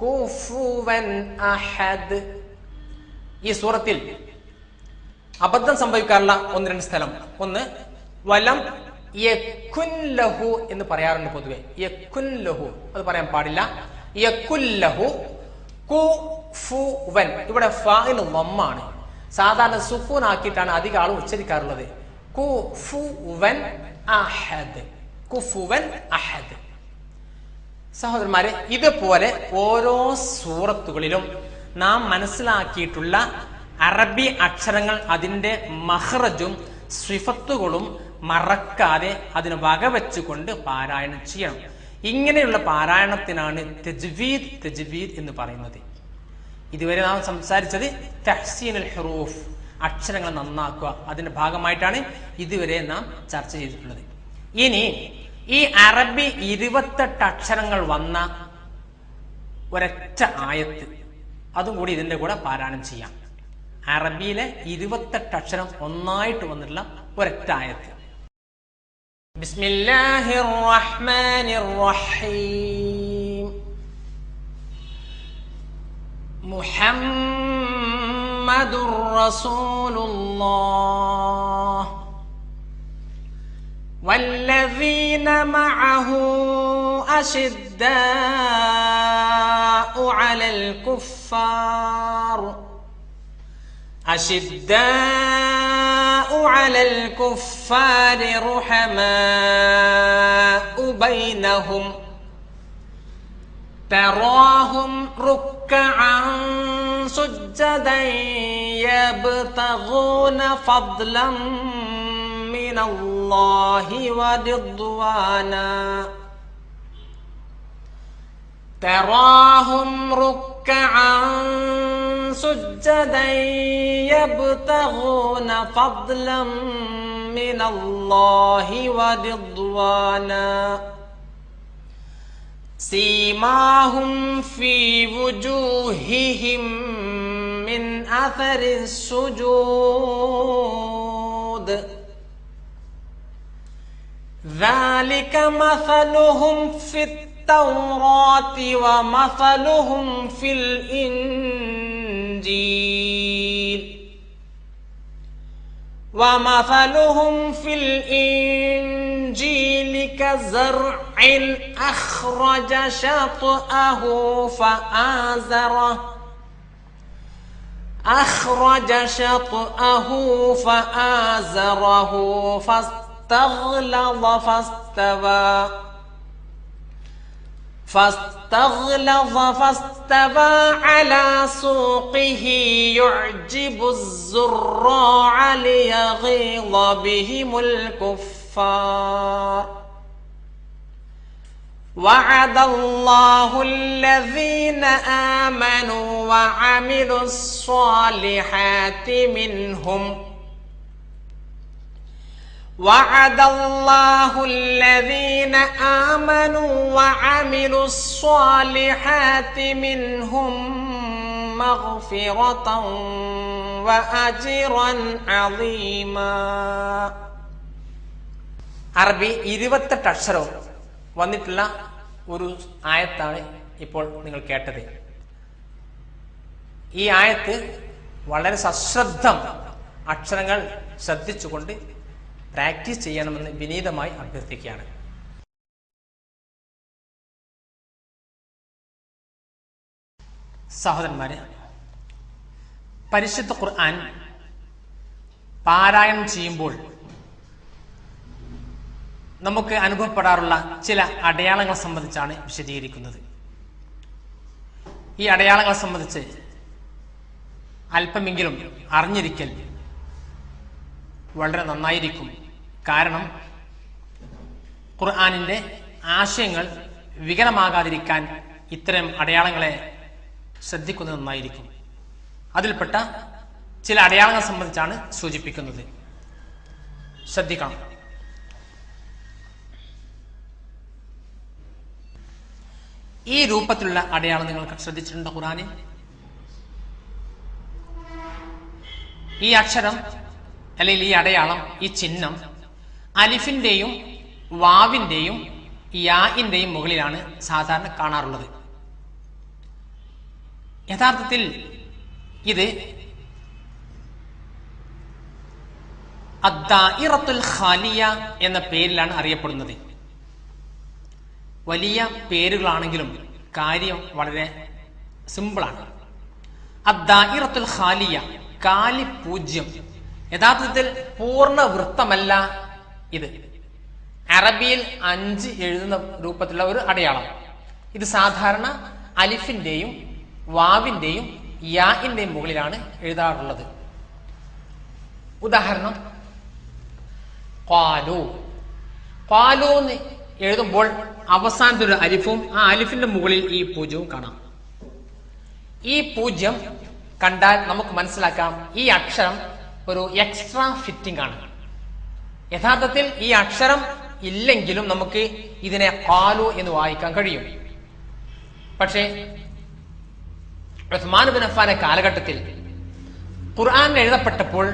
കുഫുവൻ അഹദ്. ഈ സൂറത്തിൽ അബദ്ധം സംഭവിക്കാറുള്ള 1-2 സ്ഥലം. ഒന്ന്, വലം യകുൻ ലഹു എന്ന് പറയാറുണ്ട് പൊതുവെ. യകുൻ ലഹു അത് പറയാൻ പാടില്ല. യകുൽ ലഹു കുഫുവൻ. ഇവിടെ ഫാഇൽ ദമ്മാണ്. സാധാരണ സുക്കൂൻ ആക്കിയിട്ടാണ് അധികം ആളും ഉച്ചരിക്കാറുള്ളത്. കുഫുവൻ അഹദ്. കുഫുവൻ അഹദ്. സഹോദരന്മാരെ, ഇതുപോലെ ഓരോ സൂറത്തുകളിലും നാം മനസ്സിലാക്കിയിട്ടുള്ള അറബി അക്ഷരങ്ങൾ, അതിന്റെ മഖ്റജും സിഫത്തുകളും മറക്കാതെ അതിന് വകവെച്ചുകൊണ്ട് പാരായണം ചെയ്യണം. ഇങ്ങനെയുള്ള പാരായണത്തിനാണ് തജ്വീദ് എന്ന് പറയുന്നത്. ഇതുവരെ നാം സംസാരിച്ചത് തഹ്സീനുൽ ഹുറൂഫ്, അക്ഷരങ്ങൾ നന്നാക്കുക, അതിന്റെ ഭാഗമായിട്ടാണ് ഇതുവരെ നാം ചർച്ച ചെയ്തിട്ടുള്ളത്. ഇനി ഈ അറബി 28 അക്ഷരങ്ങൾ വന്ന ഒരൊറ്റ ആയത്ത്, അതും കൂടി ഇതിന്റെ കൂടെ പാരായണം ചെയ്യാം. അറബിയിലെ 28 അക്ഷരം ഒന്നായിട്ട് വന്നിട്ടുള്ള ഒരൊറ്റ ആയത്ത്. ബിസ്മില്ലാഹിർ റഹ്മാനിർ റഹീം. മുഹമ്മദുർ റസൂലുള്ളാഹ് വല്ലദീന മഅഹു അശിദ്ദാഉ അലൽ കുഫാർ أشداء على الكفار رحماء بينهم تراهم ركعا سجدا يبتغون فضلا من الله ورضوانا تراهم ركعا سجدا يبتغون فضلا من الله ورضوانا സീമാഹും ഫീ വുജൂഹിഹിം മിൻ അഥരിസ് സുജൂദ് ذلك مثلهم في التوراة ومثلهم في الإنجيل كزرع أخرج شطأه فآزره فاستغلظ فاستوى على سوقه يعجب الزراع ليغيظ بهم الكفار وعد الله الذين آمنوا وعملوا الصالحات منهم وعد الله الذين آمنوا وعملوا الصالحات منهم مغفرة وأجرا عظيما. അറബി 28 അക്ഷരവും വന്നിട്ടുള്ള ഒരു ആയത്താണ് ഇപ്പോൾ നിങ്ങൾ കേട്ടത്. ഈ ആയത്ത് വളരെ സശ്രദ്ധം അക്ഷരങ്ങൾ ശ്രദ്ധിച്ചുകൊണ്ട് പ്രാക്ടീസ് ചെയ്യണമെന്ന് വിനീതമായി അഭ്യർത്ഥിക്കുകയാണ്. സഹോദരന്മാരെ, പരിശുദ്ധ ഖുർആൻ പാരായണം ചെയ്യുമ്പോൾ നമുക്ക് അനുഭവപ്പെടാറുള്ള ചില അടയാളങ്ങളെ സംബന്ധിച്ചാണ് വിശദീകരിക്കുന്നത്. ഈ അടയാളങ്ങളെ സംബന്ധിച്ച് അല്പമെങ്കിലും അറിഞ്ഞിരിക്കൽ വളരെ നന്നായിരിക്കും. കാരണം ഖുർആനിന്റെ ആശയങ്ങൾ വികലമാകാതിരിക്കാൻ ഇത്തരം അടയാളങ്ങളെ ശ്രദ്ധിക്കുന്നത് നന്നായിരിക്കും. അതിൽപ്പെട്ട ചില അടയാളങ്ങളെ സംബന്ധിച്ചാണ് സൂചിപ്പിക്കുന്നത്. ശ്രദ്ധിക്കണം. ഈ രൂപത്തിലുള്ള അടയാളം നിങ്ങൾ ശ്രദ്ധിച്ചിട്ടുണ്ടോ ഖുർആനിൽ? ഈ അക്ഷരം അല്ലെങ്കിൽ ഈ അടയാളം, ഈ ചിഹ്നം അലിഫിന്റെയും വാവിന്റെയും യാഇന്റെയും മുകളിലാണ് സാധാരണ കാണാറുള്ളത്. യഥാർത്ഥത്തിൽ ഇത് അദ്ദാഇറത്തുൽ ഖാലിയ എന്ന പേരിലാണ് അറിയപ്പെടുന്നത്. വലിയ പേരുകളാണെങ്കിലും കാര്യം വളരെ സിമ്പിളാണ്. അദ്ദാഇറത്തുൽ ഖാലിയ, കാലി പൂജ്യം. യഥാർത്ഥത്തിൽ പൂർണ്ണ വൃത്തമല്ല ഇത്. അറബിയിൽ 5 എഴുതുന്ന രൂപത്തിലുള്ള ഒരു അടയാളം. ഇത് സാധാരണ അലിഫിന്റെയും വാവിന്റെയും യാഇന്റെയും മുകളിലാണ് എഴുതാറുള്ളത്. ഉദാഹരണം, ഖാലു. ഖാലു എന്ന് എഴുതുമ്പോൾ അവസാനത്തെ ഒരു അലിഫും ആ അലിഫിന്റെ മുകളിൽ ഈ പൂജ്യവും കാണാം. ഈ പൂജ്യം കണ്ടാൽ നമുക്ക് മനസ്സിലാക്കാം ഈ അക്ഷരം ഒരു എക്സ്ട്രാ ഫിറ്റിംഗ് ആണ്. യഥാർത്ഥത്തിൽ ഈ അക്ഷരം ഇല്ലെങ്കിലും നമുക്ക് ഇതിനെ ഖാലു എന്ന് വായിക്കാൻ കഴിയും. പക്ഷേ ഉസ്മാൻ ബിൻ അഫ്ഫാന്റെ കാലഘട്ടത്തിൽ ഖുർആൻ എഴുതപ്പെട്ടപ്പോൾ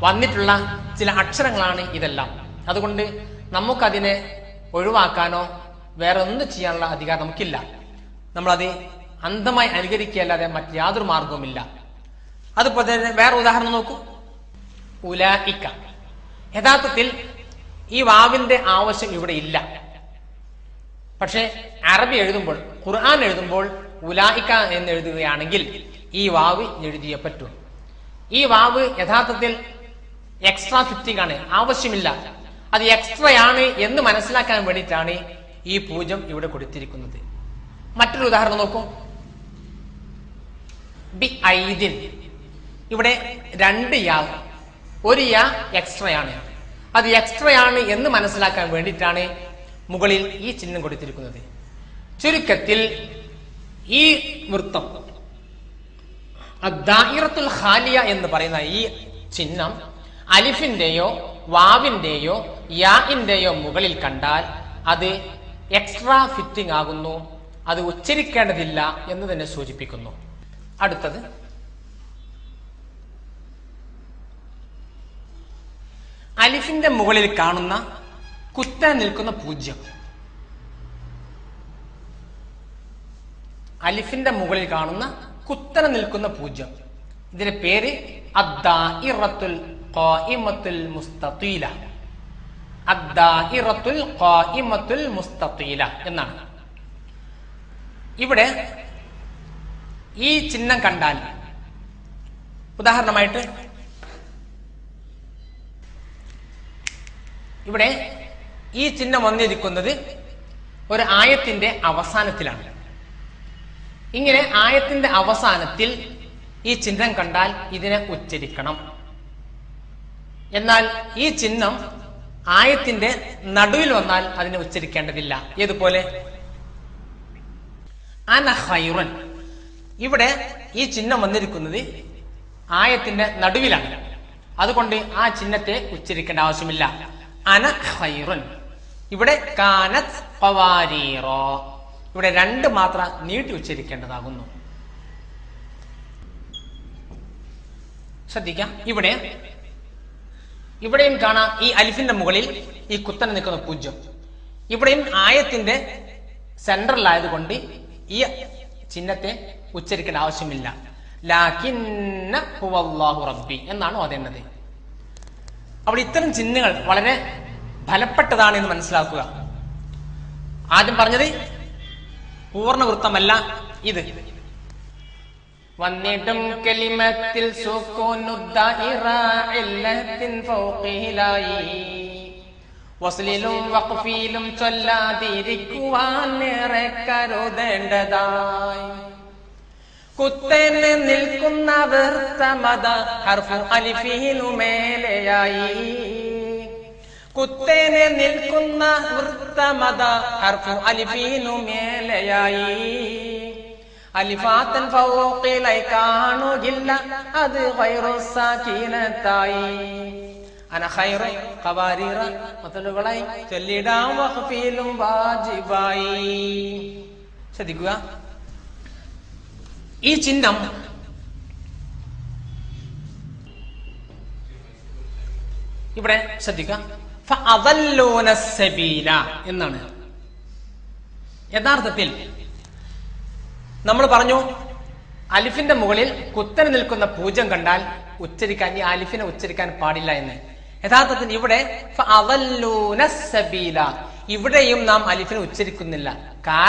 വന്നിട്ടുള്ള ചില അക്ഷരങ്ങളാണ് ഇതെല്ലാം. അതുകൊണ്ട് നമുക്കതിനെ ഒഴിവാക്കാനോ വേറെ ഒന്നും ചെയ്യാനുള്ള അധികാരം നമുക്കില്ല. നമ്മളത് അന്ധമായി അനുകരിക്കുകയല്ലാതെ മറ്റ് യാതൊരു മാർഗവുമില്ല. അതുപോലെ തന്നെ വേറെ ഉദാഹരണം നോക്കൂ, ഉലൈക. യഥാർത്ഥത്തിൽ ഈ വാവിന്റെ ആവശ്യം ഇവിടെ ഇല്ല. പക്ഷെ അറബി എഴുതുമ്പോൾ, ഖുർആൻ എഴുതുമ്പോൾ ഉലൈക എന്ന് എഴുതുകയാണെങ്കിൽ ഈ വാവ് എഴുതിയേ പറ്റൂ. ഈ വാവ് യഥാർത്ഥത്തിൽ എക്സ്ട്രാ ഫിറ്റിംഗ് ആണ്, ആവശ്യമില്ല. അത് എക്സ്ട്രയാണ് എന്ന് മനസ്സിലാക്കാൻ വേണ്ടിയിട്ടാണ് ഈ പൂജ്യം ഇവിടെ കൊടുത്തിരിക്കുന്നത്. മറ്റൊരു ഉദാഹരണം നോക്കൂ, ബി ഐദിൻ. ഇവിടെ 2 യാ, ഒരു യാ എക്സ്ട്രയാണ്. അത് എക്സ്ട്രയാണ് എന്ന് മനസ്സിലാക്കാൻ വേണ്ടിയിട്ടാണ് മുകളിൽ ഈ ചിഹ്നം കൊടുത്തിരിക്കുന്നത്. ചുരുക്കത്തിൽ ഈ വൃത്തം അദ്ദാഇറത്തുൽ ഖാലിയ എന്ന് പറയുന്ന ഈ ചിഹ്നം അലിഫിന്റെയോ വാവിന്റെയോ യാഇന്റെയോ മുകളിൽ കണ്ടാൽ അത് എക്സ്ട്രാ ഫിറ്റിംഗ് ആകുന്നു, അത് ഉച്ചരിക്കേണ്ടതില്ല എന്ന് തന്നെ സൂചിപ്പിക്കുന്നു. അടുത്തത് അലിഫിന്റെ മുകളിൽ കാണുന്ന കുത്തനെ നിൽക്കുന്ന പൂജ്യം. അലിഫിന്റെ മുകളിൽ കാണുന്ന കുത്തനെ നിൽക്കുന്ന പൂജ്യം, ഇതിന്റെ പേര് അദ്ദാഇറത്തുൽ ഖായിമത്തുൽ മുസ്തതീല. അദ്ദാഇറത്തുൽ ഖായിമത്തുൽ മുസ്തതീല എന്നാണ്. ഇവിടെ ഈ ചിഹ്നം കണ്ടാൽ, ഉദാഹരണമായിട്ട് ഇവിടെ ഈ ചിഹ്നം വന്നിരിക്കുന്നത് ഒരു ആയത്തിന്റെ അവസാനത്തിലാണ്. ഇങ്ങനെ ആയത്തിന്റെ അവസാനത്തിൽ ഈ ചിഹ്നം കണ്ടാൽ ഇതിനെ ഉച്ചരിക്കണം. എന്നാൽ ഈ ചിഹ്നം ആയത്തിന്റെ നടുവിൽ വന്നാൽ അതിനെ ഉച്ചരിക്കേണ്ടതില്ല. ഏതുപോലെ അന ഖൈറുൻ, ഇവിടെ ഈ ചിഹ്നം വന്നിരിക്കുന്നത് ആയത്തിന്റെ നടുവിലാണ്. അതുകൊണ്ട് ആ ചിഹ്നത്തെ ഉച്ചരിക്കേണ്ട ആവശ്യമില്ല. അന ഖൈറുൻ. ഇവിടെ കാനത് ഖവാരീറ, ഇവിടെ രണ്ട് മാത്ര നീട്ടി ഉച്ചരിക്കേണ്ടതാകുന്നു. ശ്രദ്ധിക്കാം, ഇവിടെയും കാണാം ഈ അലിഫിന്റെ മുകളിൽ ഈ കുത്തനെ നിൽക്കുന്ന പൂജ്യം. ഇവിടെയും ആയത്തിന്റെ സെൻട്രലായതുകൊണ്ട് ഈ ചിഹ്നത്തെ ഉച്ചരിക്കേണ്ട ആവശ്യമില്ല. ലാകിന്ന ഹുവല്ലാഹു റബ്ബി എന്നാണ് ഓതേണ്ടത്. അപ്പോൾ ഇത്തരം ചിഹ്നങ്ങൾ വളരെ ഫലപ്പെട്ടതാണ് എന്ന് മനസ്സിലാക്കുക. ആദ്യം പറഞ്ഞത് പൂർണ്ണവൃത്തമല്ല ഇത്. വന്നിട്ടും കലിമത്തിൽ വസ്ലിലും വഖഫിലും ചൊല്ലാതിരിക്കുവാൻ ഏറെ കരുതേണ്ടതായി. കുത്തനെ നിൽക്കുന്ന വൃത്തമത ഹർഫു അലിഫിനു മേലെയായി. കുത്തനെ നിൽക്കുന്ന വൃത്തമത ഹർഫു അലിഫിനു മേലെയായി. അലിഫാത്തൻ ഫൗഖിലായി കാണുകില്ല, അത് ഖൈറു സാകിനത്തായി. അന ഖൈറു ഖവാരീറ മതലുകളായി ചൊല്ലിടാം വഖഫിലും വാജിബായി. ശ്രദ്ധിക്കുക, ഈ ചിഹ്നം ഇവിടെ ശ്രദ്ധിക്കുക. ഫഅദല്ലൂന സബീല എന്നാണ്. യഥാർത്ഥത്തിൽ നമ്മൾ പറഞ്ഞു അലിഫിന്റെ മുകളിൽ കുത്തനെ നിൽക്കുന്ന പൂജ്യം കണ്ടാൽ ഉച്ചരിക്കാൻ, ഈ അലിഫിനെ ഉച്ചരിക്കാൻ പാടില്ല എന്ന്. യഥാർത്ഥത്തിൽ ഇവിടെ ഫഅദല്ലൂന സബീല, ഇവിടെയും നാം അലിഫിനെ ഉച്ചരിക്കുന്നില്ല. കാരണം